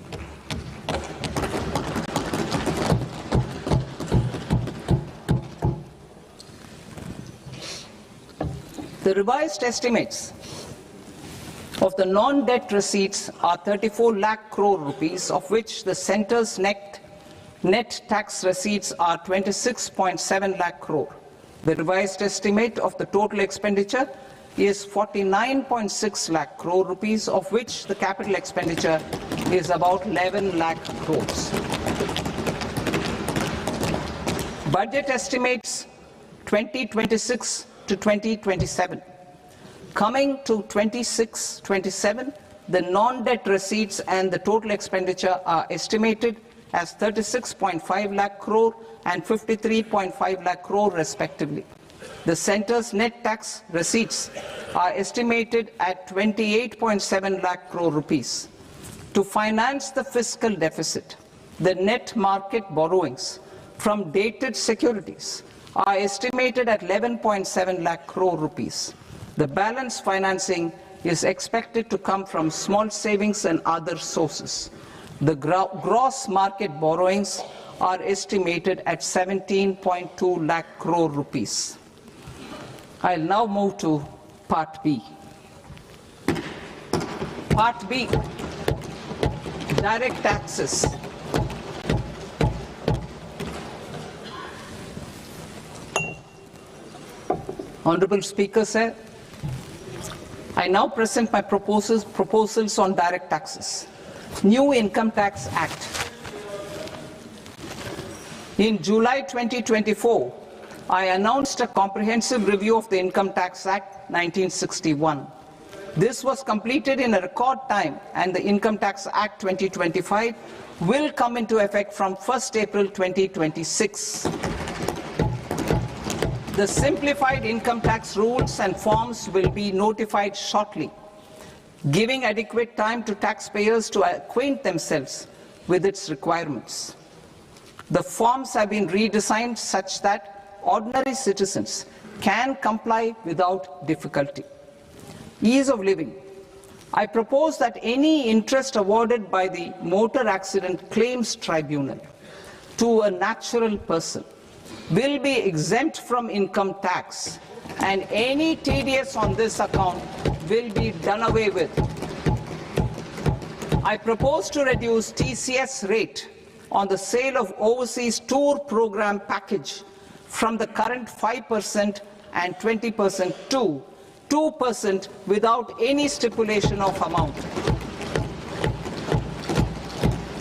The revised estimates of the non-debt receipts are 34 lakh crore rupees, of which the centre's net tax receipts are 26.7 lakh crore. The revised estimate of the total expenditure is 49.6 lakh crore rupees, of which the capital expenditure is about 11 lakh crores. Budget estimates 2026 to 2027. Coming to 26-27, the non-debt receipts and the total expenditure are estimated as 36.5 lakh crore and 53.5 lakh crore respectively. The centre's net tax receipts are estimated at 28.7 lakh crore rupees. To finance the fiscal deficit, the net market borrowings from dated securities are estimated at 11.7 lakh crore rupees. The balance financing is expected to come from small savings and other sources. The gross market borrowings are estimated at 17.2 lakh crore rupees. I'll now move to Part B. Part B, direct taxes. Honourable Speaker, sir, I now present my proposals on direct taxes. New Income Tax Act. In July 2024, I announced a comprehensive review of the Income Tax Act 1961. This was completed in a record time, and the Income Tax Act 2025 will come into effect from 1st April 2026. The simplified income tax rules and forms will be notified shortly, giving adequate time to taxpayers to acquaint themselves with its requirements. The forms have been redesigned such that ordinary citizens can comply without difficulty. Ease of living. I propose that any interest awarded by the Motor Accident Claims Tribunal to a natural person will be exempt from income tax, and any TDS on this account will be done away with. I propose to reduce TCS rate on the sale of overseas tour program package from the current 5% and 20% to 2% without any stipulation of amount.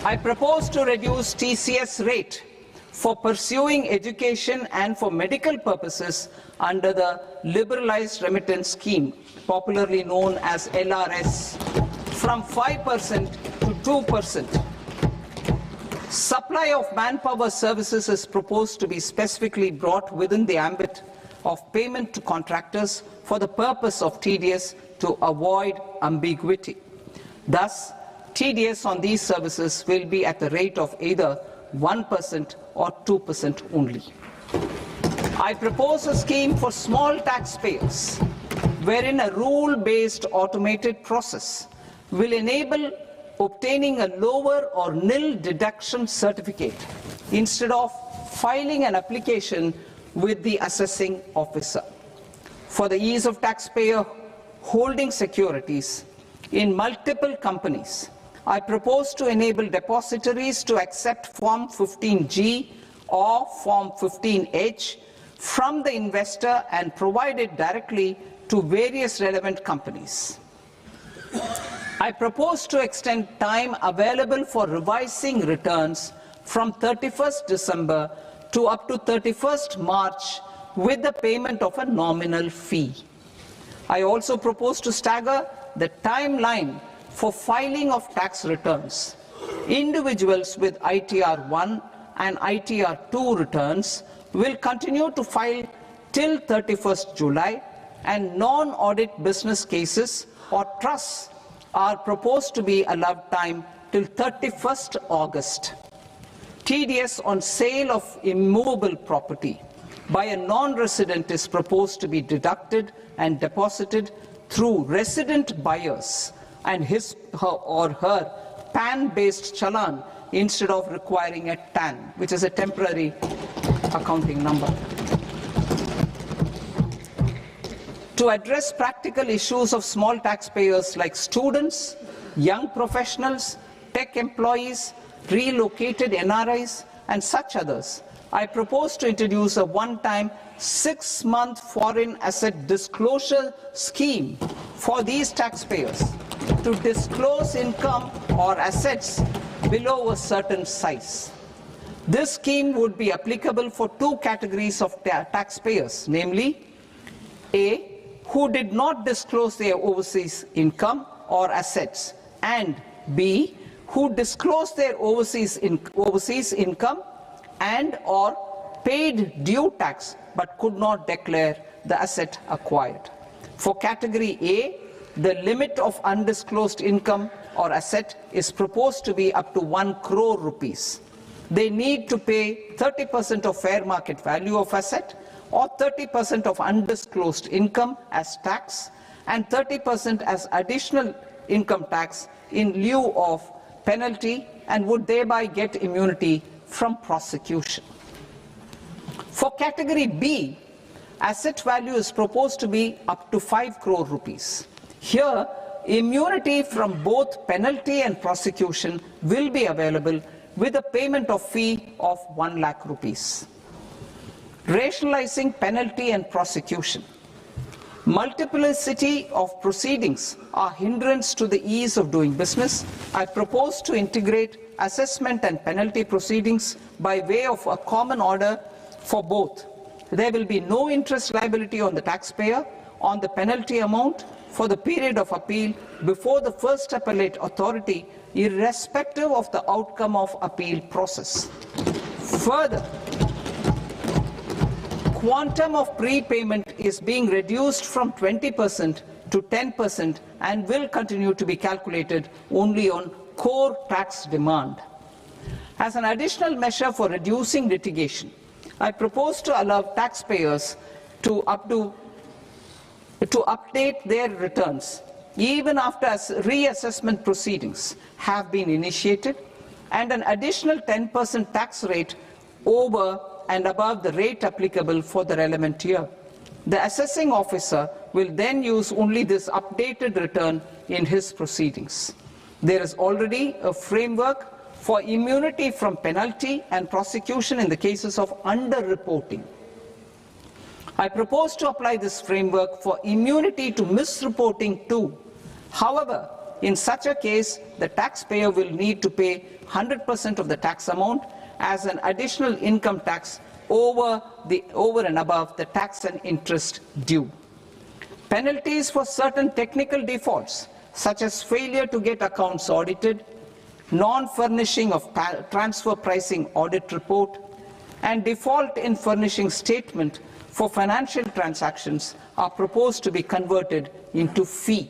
I propose to reduce TCS rate for pursuing education and for medical purposes under the Liberalized Remittance Scheme, popularly known as LRS, from 5% to 2%. Supply of manpower services is proposed to be specifically brought within the ambit of payment to contractors for the purpose of TDS to avoid ambiguity. Thus, TDS on these services will be at the rate of either 1% or 2% only. I propose a scheme for small taxpayers wherein a rule-based automated process will enable obtaining a lower or nil deduction certificate instead of filing an application with the assessing officer. For the ease of taxpayer holding securities in multiple companies, I propose to enable depositories to accept Form 15G or Form 15H from the investor and provide it directly to various relevant companies. I propose to extend time available for revising returns from 31st December to up to 31st March with the payment of a nominal fee. I also propose to stagger the timeline for filing of tax returns. Individuals with ITR 1 and ITR 2 returns will continue to file till 31st July, and non-audit business cases or trusts are proposed to be allowed time till 31st August. TDS on sale of immovable property by a non-resident is proposed to be deducted and deposited through resident buyers and his or her PAN-based challan instead of requiring a TAN, which is a temporary accounting number. To address practical issues of small taxpayers like students, young professionals, tech employees, relocated NRIs, and such others, I propose to introduce a one-time 6-month foreign asset disclosure scheme for these taxpayers to disclose income or assets below a certain size. This scheme would be applicable for two categories of taxpayers, namely A, who did not disclose their overseas income or assets, and B, who disclosed their overseas income and or paid due tax but could not declare the asset acquired. For category A, the limit of undisclosed income or asset is proposed to be up to 1 crore rupees. They need to pay 30% of fair market value of asset or 30% of undisclosed income as tax and 30% as additional income tax in lieu of penalty, and would thereby get immunity from prosecution. For category B, asset value is proposed to be up to 5 crore rupees. Here, immunity from both penalty and prosecution will be available with a payment of fee of 1 lakh rupees. Rationalizing penalty and prosecution. Multiplicity of proceedings are hindrance to the ease of doing business. I propose to integrate assessment and penalty proceedings by way of a common order for both. There will be no interest liability on the taxpayer on the penalty amount for the period of appeal before the first appellate authority, irrespective of the outcome of appeal process. Further, quantum of prepayment is being reduced from 20% to 10% and will continue to be calculated only on core tax demand. As an additional measure for reducing litigation, I propose to allow taxpayers to up to to update their returns even after reassessment proceedings have been initiated, and an additional 10% tax rate over and above the rate applicable for the relevant year. The assessing officer will then use only this updated return in his proceedings. There is already a framework for immunity from penalty and prosecution in the cases of underreporting. I propose to apply this framework for immunity to misreporting too. However, in such a case, the taxpayer will need to pay 100% of the tax amount as an additional income tax over and above the tax and interest due. Penalties for certain technical defaults, such as failure to get accounts audited, non-furnishing of transfer pricing audit report, and default in furnishing statement for financial transactions, are proposed to be converted into fee.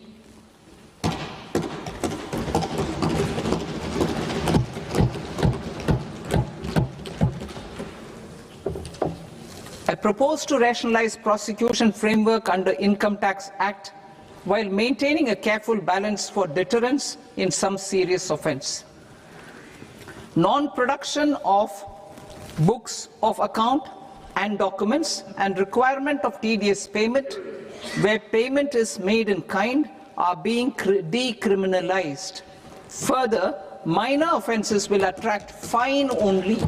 I propose to rationalize prosecution framework under Income Tax Act while maintaining a careful balance for deterrence in some serious offence. Non-production of books of account and documents and requirement of TDS payment where payment is made in kind are being decriminalized. Further, minor offences will attract fine only.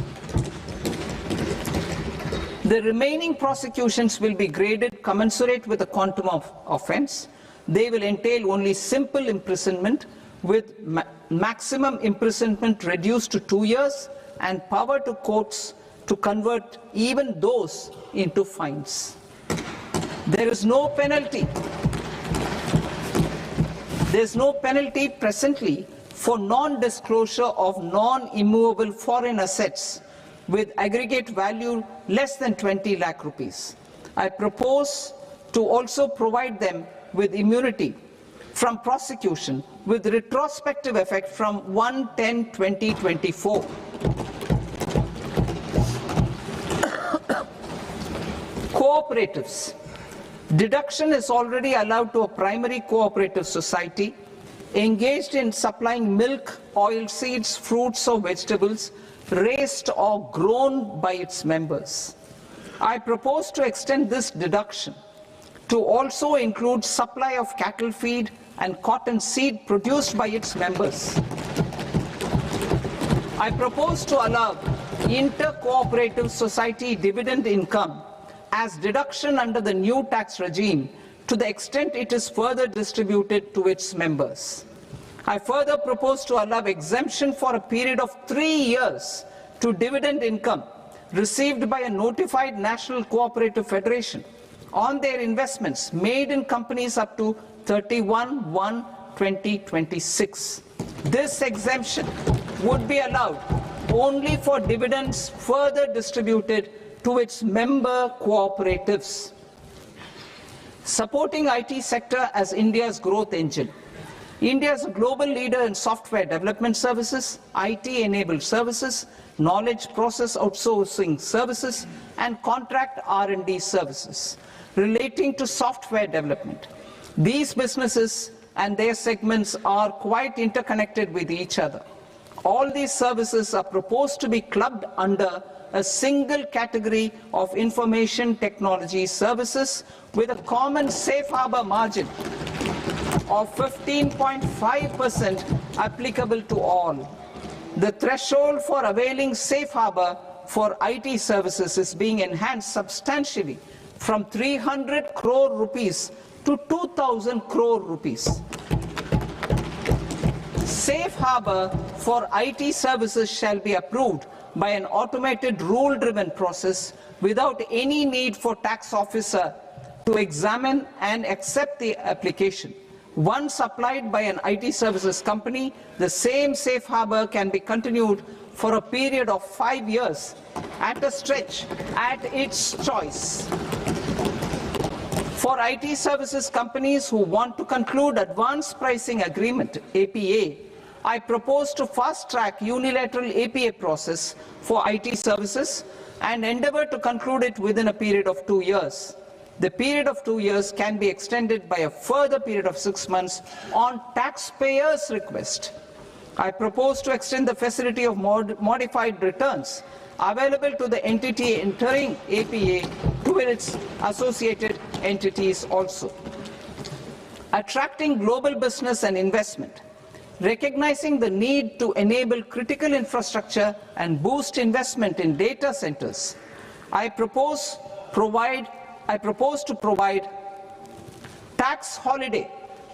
The remaining prosecutions will be graded commensurate with the quantum of offence. They will entail only simple imprisonment with maximum imprisonment reduced to 2 years and power to courts to convert even those into fines. There is no penalty. There is no penalty presently for non-disclosure of non-immovable foreign assets with aggregate value less than 20 lakh rupees. I propose to also provide them with immunity from prosecution with retrospective effect from 1/10/2024. Cooperatives. Deduction is already allowed to a primary cooperative society engaged in supplying milk, oilseeds, fruits or vegetables raised or grown by its members. I propose to extend this deduction to also include supply of cattle feed and cotton seed produced by its members. I propose to allow inter-cooperative society dividend income as deduction under the new tax regime to the extent it is further distributed to its members. I further propose to allow exemption for a period of 3 years to dividend income received by a notified national cooperative federation on their investments made in companies up to 31/1/2026. This exemption would be allowed only for dividends further distributed to its member cooperatives. Supporting IT sector as India's growth engine. India is a global leader in software development services, IT-enabled services, knowledge process outsourcing services, and contract R&D services relating to software development. These businesses and their segments are quite interconnected with each other. All these services are proposed to be clubbed under a single category of information technology services with a common safe harbor margin of 15.5% applicable to all. The threshold for availing safe harbor for IT services is being enhanced substantially from 300 crore rupees to 2,000 crore rupees. Safe harbor for IT services shall be approved by an automated rule-driven process without any need for tax officer to examine and accept the application. Once applied by an IT services company, the same safe harbor can be continued for a period of 5 years at a stretch at its choice. For IT services companies who want to conclude advanced pricing agreement, APA, I propose to fast-track unilateral APA process for IT services and endeavor to conclude it within a period of 2 years. The period of 2 years can be extended by a further period of 6 months on taxpayers' request. I propose to extend the facility of modified returns available to the entity entering APA to its associated entities also. Attracting global business and investment. Recognizing the need to enable critical infrastructure and boost investment in data centers, I propose to provide tax holiday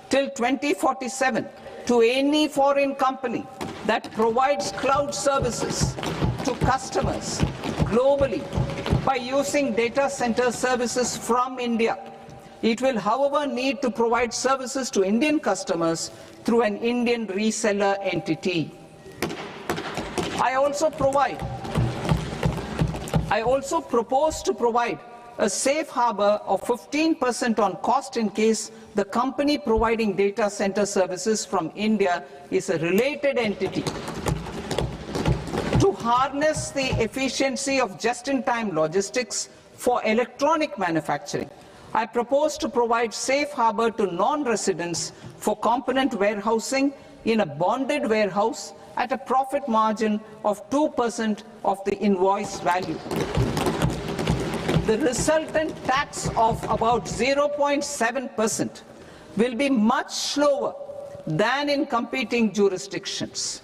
till 2047 to any foreign company that provides cloud services to customers globally by using data center services from India. It will, however, need to provide services to Indian customers through an Indian reseller entity. I also propose to provide a safe harbor of 15% on cost in case the company providing data center services from India is a related entity. To harness the efficiency of just-in-time logistics for electronic manufacturing, I propose to provide safe harbor to non-residents for component warehousing in a bonded warehouse at a profit margin of 2% of the invoice value. The resultant tax of about 0.7% will be much lower than in competing jurisdictions.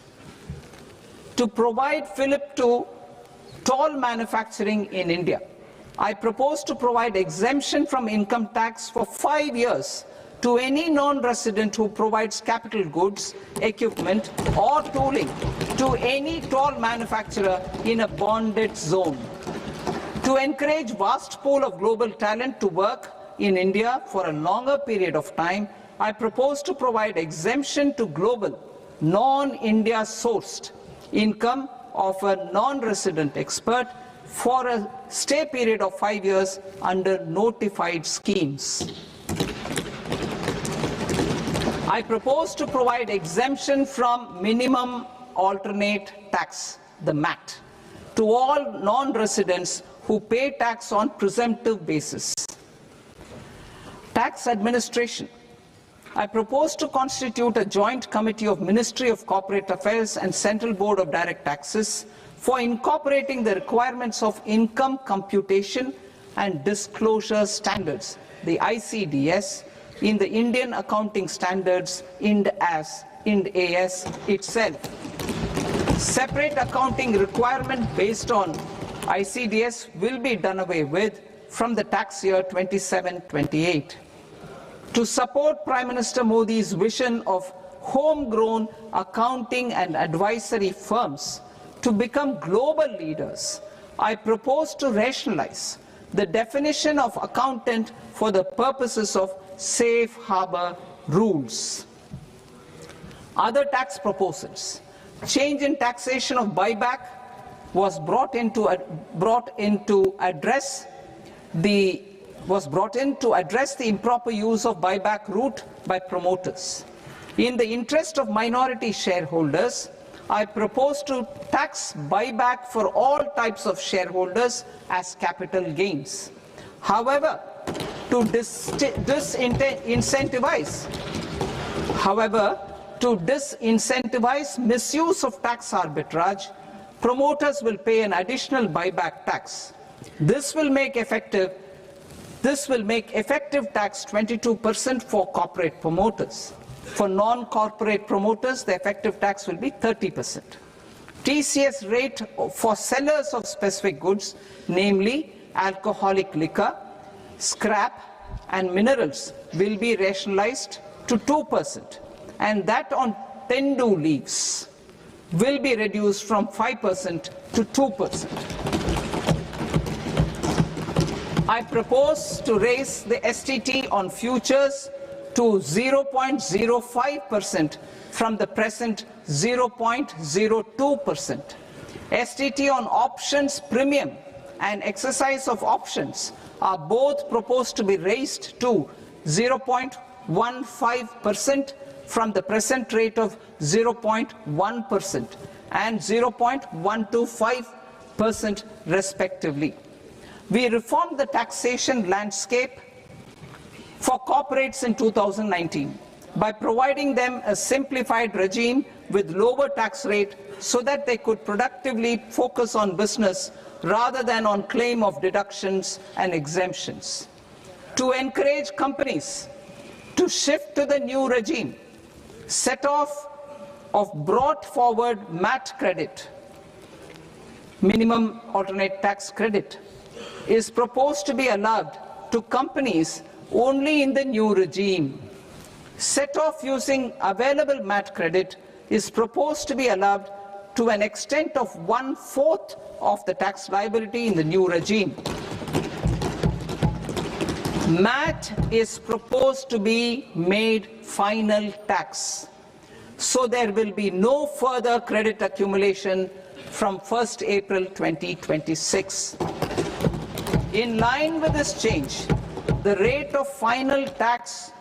To provide fillip to toll manufacturing in India, I propose to provide exemption from income tax for 5 years to any non-resident who provides capital goods, equipment or tooling to any toll manufacturer in a bonded zone. To encourage vast pool of global talent to work in India for a longer period of time, I propose to provide exemption to global, non-India sourced income of a non-resident expert for a stay period of 5 years under notified schemes. I propose to provide exemption from minimum alternate tax, the MAT, to all non-residents who pay tax on presumptive basis. Tax administration. I propose to constitute a joint committee of Ministry of Corporate Affairs and Central Board of Direct Taxes for incorporating the requirements of income computation and disclosure standards, the ICDS, in the Indian Accounting Standards Ind AS itself. Separate accounting requirement based on ICDS will be done away with from the tax year 27-28. To support Prime Minister Modi's vision of homegrown accounting and advisory firms to become global leaders, I propose to rationalize the definition of accountant for the purposes of safe harbor rules. Other tax proposals. Change in taxation of buyback was brought in to address the improper use of buyback route by promoters. In the interest of minority shareholders, I propose to tax buyback for all types of shareholders as capital gains. However, to disincentivize misuse of tax arbitrage, promoters will pay an additional buyback tax. This will make effective tax 22% for corporate promoters. For non-corporate promoters, the effective tax will be 30%. TCS rate for sellers of specific goods, namely alcoholic liquor, scrap and minerals, will be rationalized to 2%, and that on tendu leaves will be reduced from 5% to 2%. I propose to raise the STT on futures to 0.05% from the present 0.02%. STT on options premium and exercise of options are both proposed to be raised to 0.15% from the present rate of 0.1% and 0.125% respectively. We reformed the taxation landscape for corporates in 2019 by providing them a simplified regime with lower tax rate so that they could productively focus on business rather than on claim of deductions and exemptions. To encourage companies to shift to the new regime, set off of brought forward MAT credit, minimum alternate tax credit, is proposed to be allowed to companies only in the new regime. Set off using available MAT credit is proposed to be allowed to an extent of 1/4 of the tax liability in the new regime. MAT is proposed to be made final tax, so there will be no further credit accumulation from 1st April 2026. In line with this change, the rate of final tax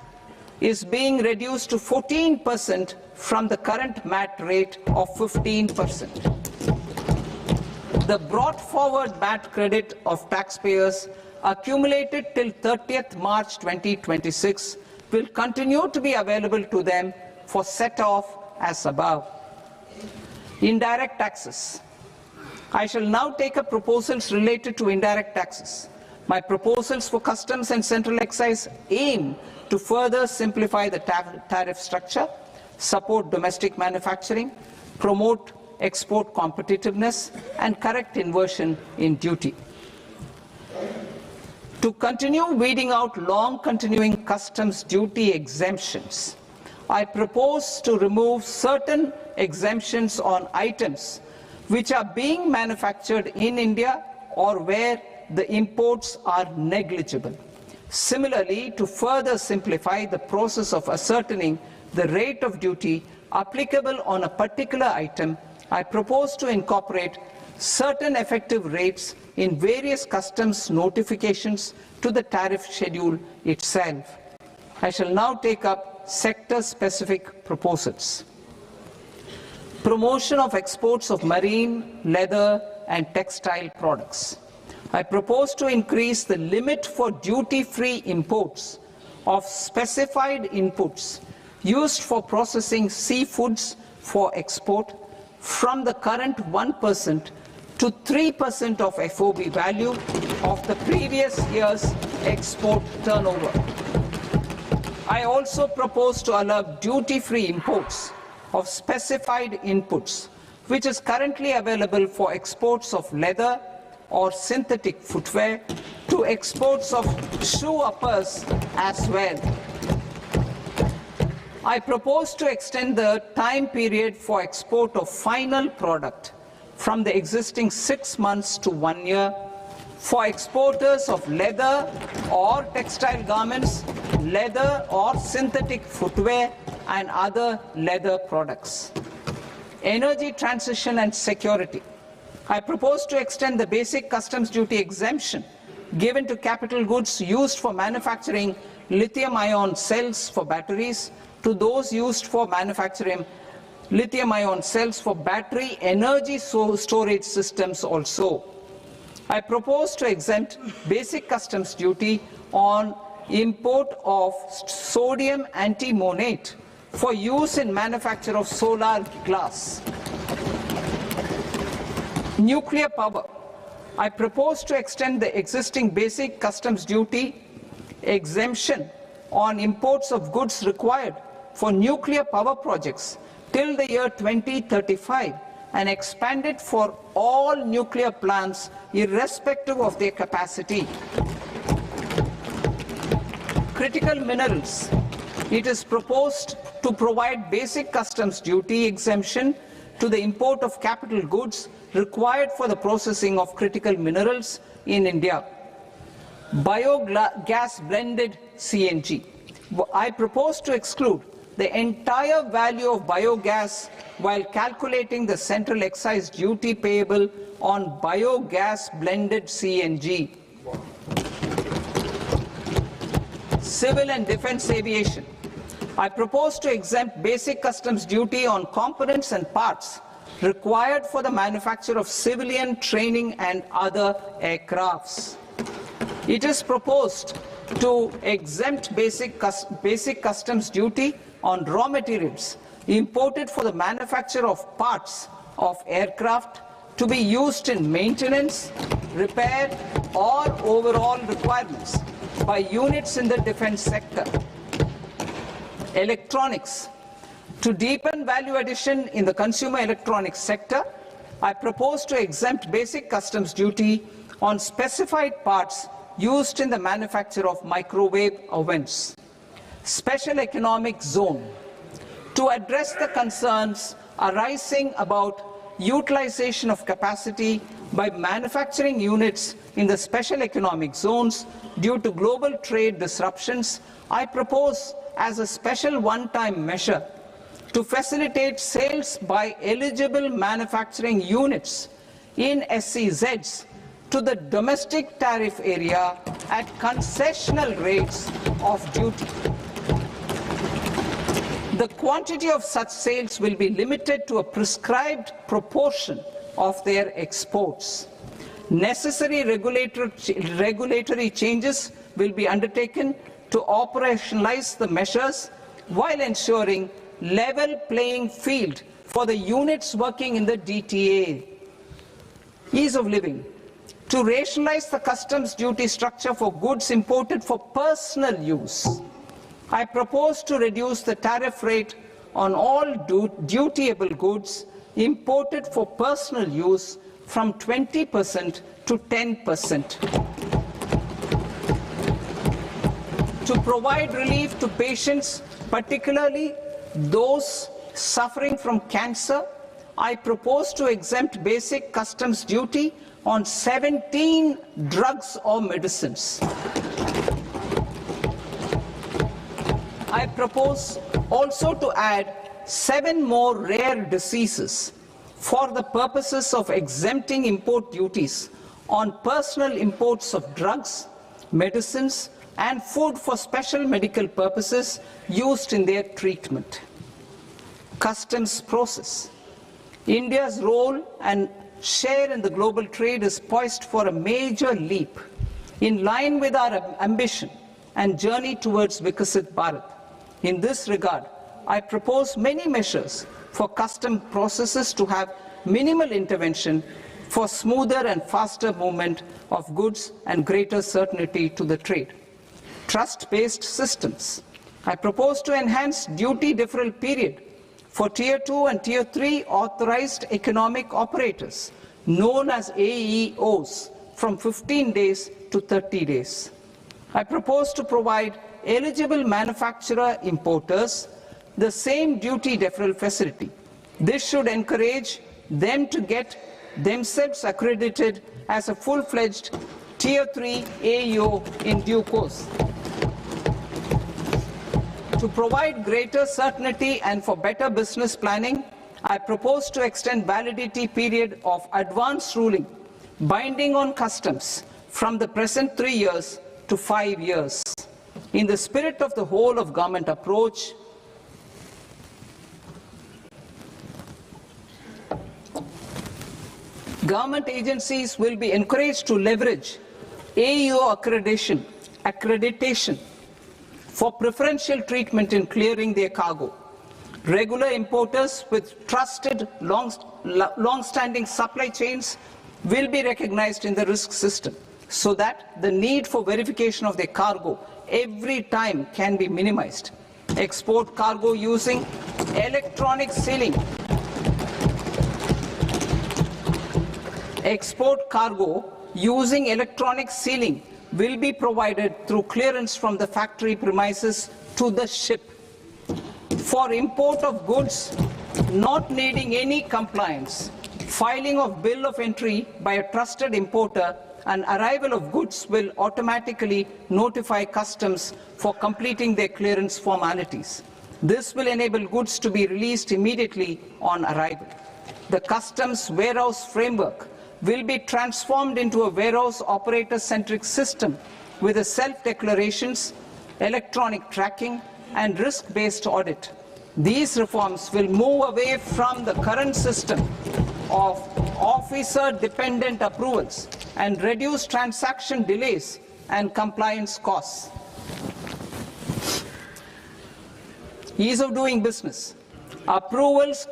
is being reduced to 14% from the current MAT rate of 15%. The brought forward MAT credit of taxpayers accumulated till 30th March 2026 will continue to be available to them for set-off as above. Indirect taxes. I shall now take up proposals related to indirect taxes. My proposals for customs and central excise aim to further simplify the tariff structure, support domestic manufacturing, promote export competitiveness, and correct inversion in duty. To continue weeding out long continuing customs duty exemptions, I propose to remove certain exemptions on items which are being manufactured in India or where the imports are negligible. Similarly, to further simplify the process of ascertaining the rate of duty applicable on a particular item, I propose to incorporate certain effective rates in various customs notifications to the tariff schedule itself. I shall now take up sector-specific proposals. Promotion of exports of marine, leather, and textile products. I propose to increase the limit for duty-free imports of specified inputs used for processing seafoods for export from the current 1% to 3% of FOB value of the previous year's export turnover. I also propose to allow duty-free imports of specified inputs, which is currently available for exports of leather or synthetic footwear, to exports of shoe uppers as well. I propose to extend the time period for export of final product from the existing 6 months to 1 year for exporters of leather or textile garments, leather or synthetic footwear, and other leather products. Energy transition and security. I propose to extend the basic customs duty exemption given to capital goods used for manufacturing lithium-ion cells for batteries to those used for manufacturing lithium-ion cells for battery energy storage systems also. I propose to exempt basic customs duty on import of sodium antimonate for use in manufacture of solar glass. Nuclear power. I propose to extend the existing basic customs duty exemption on imports of goods required for nuclear power projects till the year 2035 and expand it for all nuclear plants irrespective of their capacity. Critical minerals. It is proposed to provide basic customs duty exemption to the import of capital goods required for the processing of critical minerals in India. Biogas blended CNG. I propose to exclude the entire value of biogas while calculating the central excise duty payable on biogas blended CNG. Civil and defense aviation. I propose to exempt basic customs duty on components and parts required for the manufacture of civilian training and other aircrafts. It is proposed to exempt basic customs duty on raw materials imported for the manufacture of parts of aircraft to be used in maintenance, repair, or overall requirements by units in the defense sector. Electronics. To deepen value addition in the consumer electronics sector, I propose to exempt basic customs duty on specified parts used in the manufacture of microwave ovens. Special economic zone. To address the concerns arising about utilization of capacity by manufacturing units in the special economic zones due to global trade disruptions, I propose as a special one-time measure to facilitate sales by eligible manufacturing units in SEZs to the domestic tariff area at concessional rates of duty. The quantity of such sales will be limited to a prescribed proportion of their exports. Necessary regulatory changes will be undertaken to operationalize the measures while ensuring level playing field for the units working in the DTA. Ease of living. To rationalize the customs duty structure for goods imported for personal use, I propose to reduce the tariff rate on all dutiable goods imported for personal use from 20% to 10%. To provide relief to patients, particularly those suffering from cancer, I propose to exempt basic customs duty on 17 drugs or medicines. I propose also to add 7 more rare diseases for the purposes of exempting import duties on personal imports of drugs, medicines, and food for special medical purposes used in their treatment. Customs process. India's role and share in the global trade is poised for a major leap in line with our ambition and journey towards Vikasit Bharat. In this regard, I propose many measures for custom processes to have minimal intervention for smoother and faster movement of goods and greater certainty to the trade. Trust-based systems. I propose to enhance duty deferral period for Tier 2 and Tier 3 authorized economic operators, known as AEOs, from 15 days to 30 days. I propose to provide eligible manufacturer importers the same duty deferral facility. This should encourage them to get themselves accredited as a full-fledged Tier 3 AEO in due course. To provide greater certainty and for better business planning, I propose to extend validity period of advance ruling binding on customs from the present 3 years to 5 years. In the spirit of the whole of government approach, government agencies will be encouraged to leverage AEO accreditation for preferential treatment in clearing their cargo. Regular importers with trusted long-standing supply chains will be recognized in the risk system so that the need for verification of their cargo every time can be minimized. Export cargo using electronic sealing. Export cargo using electronic sealing will be provided through clearance from the factory premises to the ship. For import of goods not needing any compliance, filing of bill of entry by a trusted importer and arrival of goods will automatically notify customs for completing their clearance formalities. This will enable goods to be released immediately on arrival. The customs warehouse framework will be transformed into a warehouse operator-centric system with a self-declarations, electronic tracking, and risk-based audit. These reforms will move away from the current system of officer-dependent approvals and reduce transaction delays and compliance costs. Ease of doing business. Approvals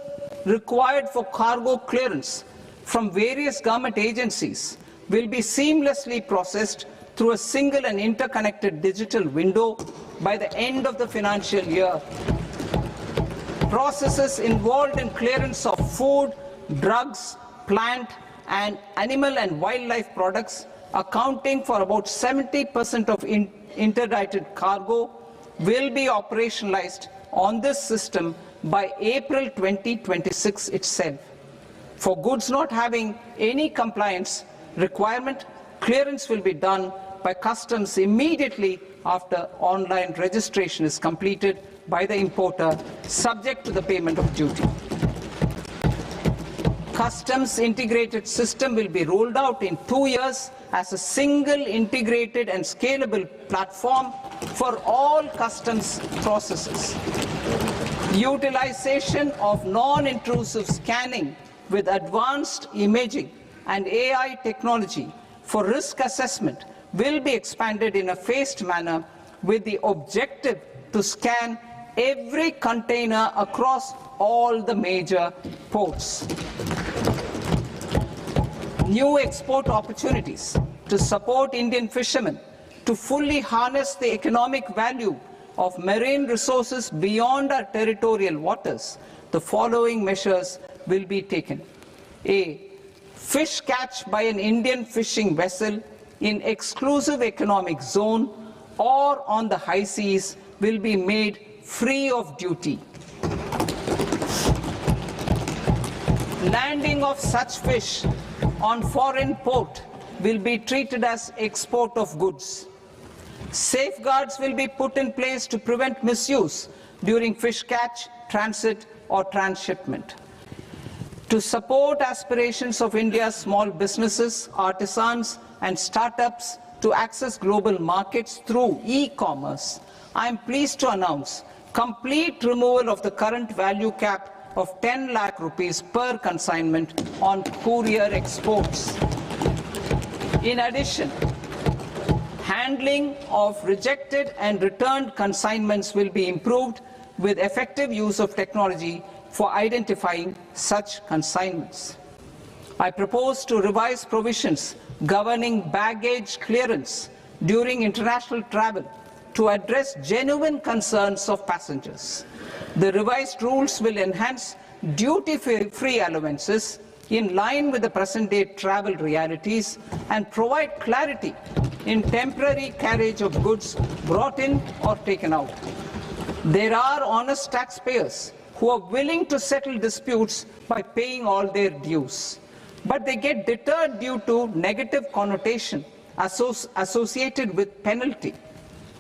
required for cargo clearance from various government agencies will be seamlessly processed through a single and interconnected digital window by the end of the financial year. Processes involved in clearance of food, drugs, plant and animal and wildlife products, accounting for about 70% of interdicted cargo, will be operationalized on this system by April 2026 itself. For goods not having any compliance requirement, clearance will be done by customs immediately after online registration is completed by the importer, subject to the payment of duty. Customs integrated system will be rolled out in 2 years as a single integrated and scalable platform for all customs processes. Utilization of non-intrusive scanning with advanced imaging and AI technology for risk assessment will be expanded in a phased manner with the objective to scan every container across all the major ports. New export opportunities to support Indian fishermen to fully harness the economic value of marine resources beyond our territorial waters. The following measures will be taken. A. Fish catch by an Indian fishing vessel in exclusive economic zone or on the high seas will be made free of duty. Landing of such fish on foreign port will be treated as export of goods. Safeguards will be put in place to prevent misuse during fish catch, transit or transshipment. To support aspirations of India's small businesses, artisans and startups to access global markets through e-commerce, I am pleased to announce complete removal of the current value cap of 10 lakh rupees per consignment on courier exports. In addition, handling of rejected and returned consignments will be improved with effective use of technology for identifying such consignments. I propose to revise provisions governing baggage clearance during international travel to address genuine concerns of passengers. The revised rules will enhance duty-free allowances in line with the present-day travel realities and provide clarity in temporary carriage of goods brought in or taken out. There are honest taxpayers who are willing to settle disputes by paying all their dues, but they get deterred due to negative connotation associated with penalty.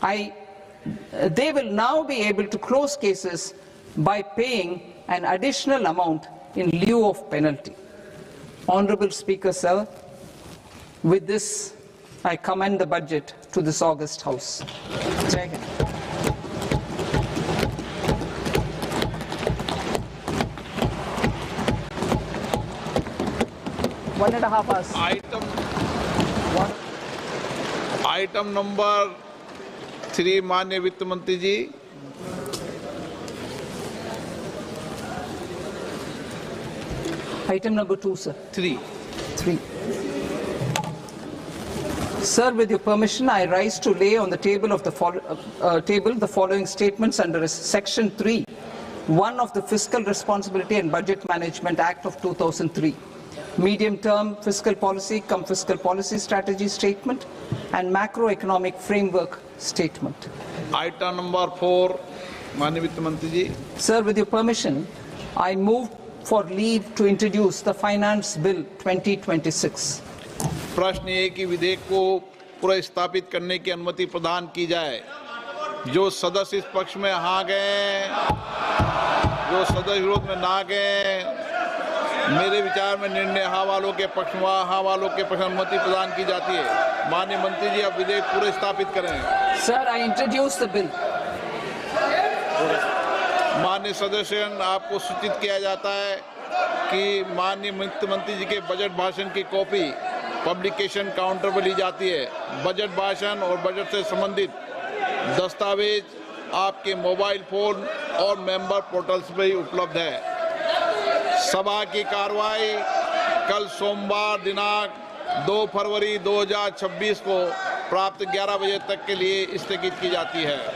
They will now be able to close cases by paying an additional amount in lieu of penalty. Honorable Speaker, sir, with this I commend the budget to this august House. Jai Hind. One and a half hours. Item number 3, माननीय वित्त मंत्री जी. Item number 2, sir. 3. Sir, with your permission, I rise to lay on the table of the following statements under Section 3(1) of the Fiscal Responsibility and Budget Management Act of 2003. Medium-term fiscal policy cum fiscal policy strategy statement and macroeconomic framework statement. Item number 4, माननीय वित्त मंत्री जी. Sir, with your permission, I move for leave to introduce the Finance Bill 2026. प्रश्न ये कि विधेयक को पुनर्स्थापित करने की अनुमति प्रदान की जाए. जो सदस्य इस पक्ष में हाँ गए, जो सदस्य विरोध में ना गए, मेरे विचार में निर्णय हाँ वालों के पक्ष में हाँ वालों के पक्ष में अनुमति प्रदान की जाती है. माननीय मंत्री जी, अब विधेयक पूरे स्थापित करें. Sir, I introduce the bill. माननीय सदस्य, आपको सूचित किया जाता है कि माननीय वित्त मंत्री जी के बजट भाषण की कॉपी पब्लिकेशन काउंटर पर ली जाती है. बजट भाषण और बजट से संबंधित दस्तावेज आपके मोबाइल फोन और मेंबर पोर्टल्स पर ही उपलब्ध है। सभा की कार्रवाई कल सोमवार दिनांक 2 फरवरी 2026 को प्राप्त 11 बजे तक के लिए स्थगित की जाती है।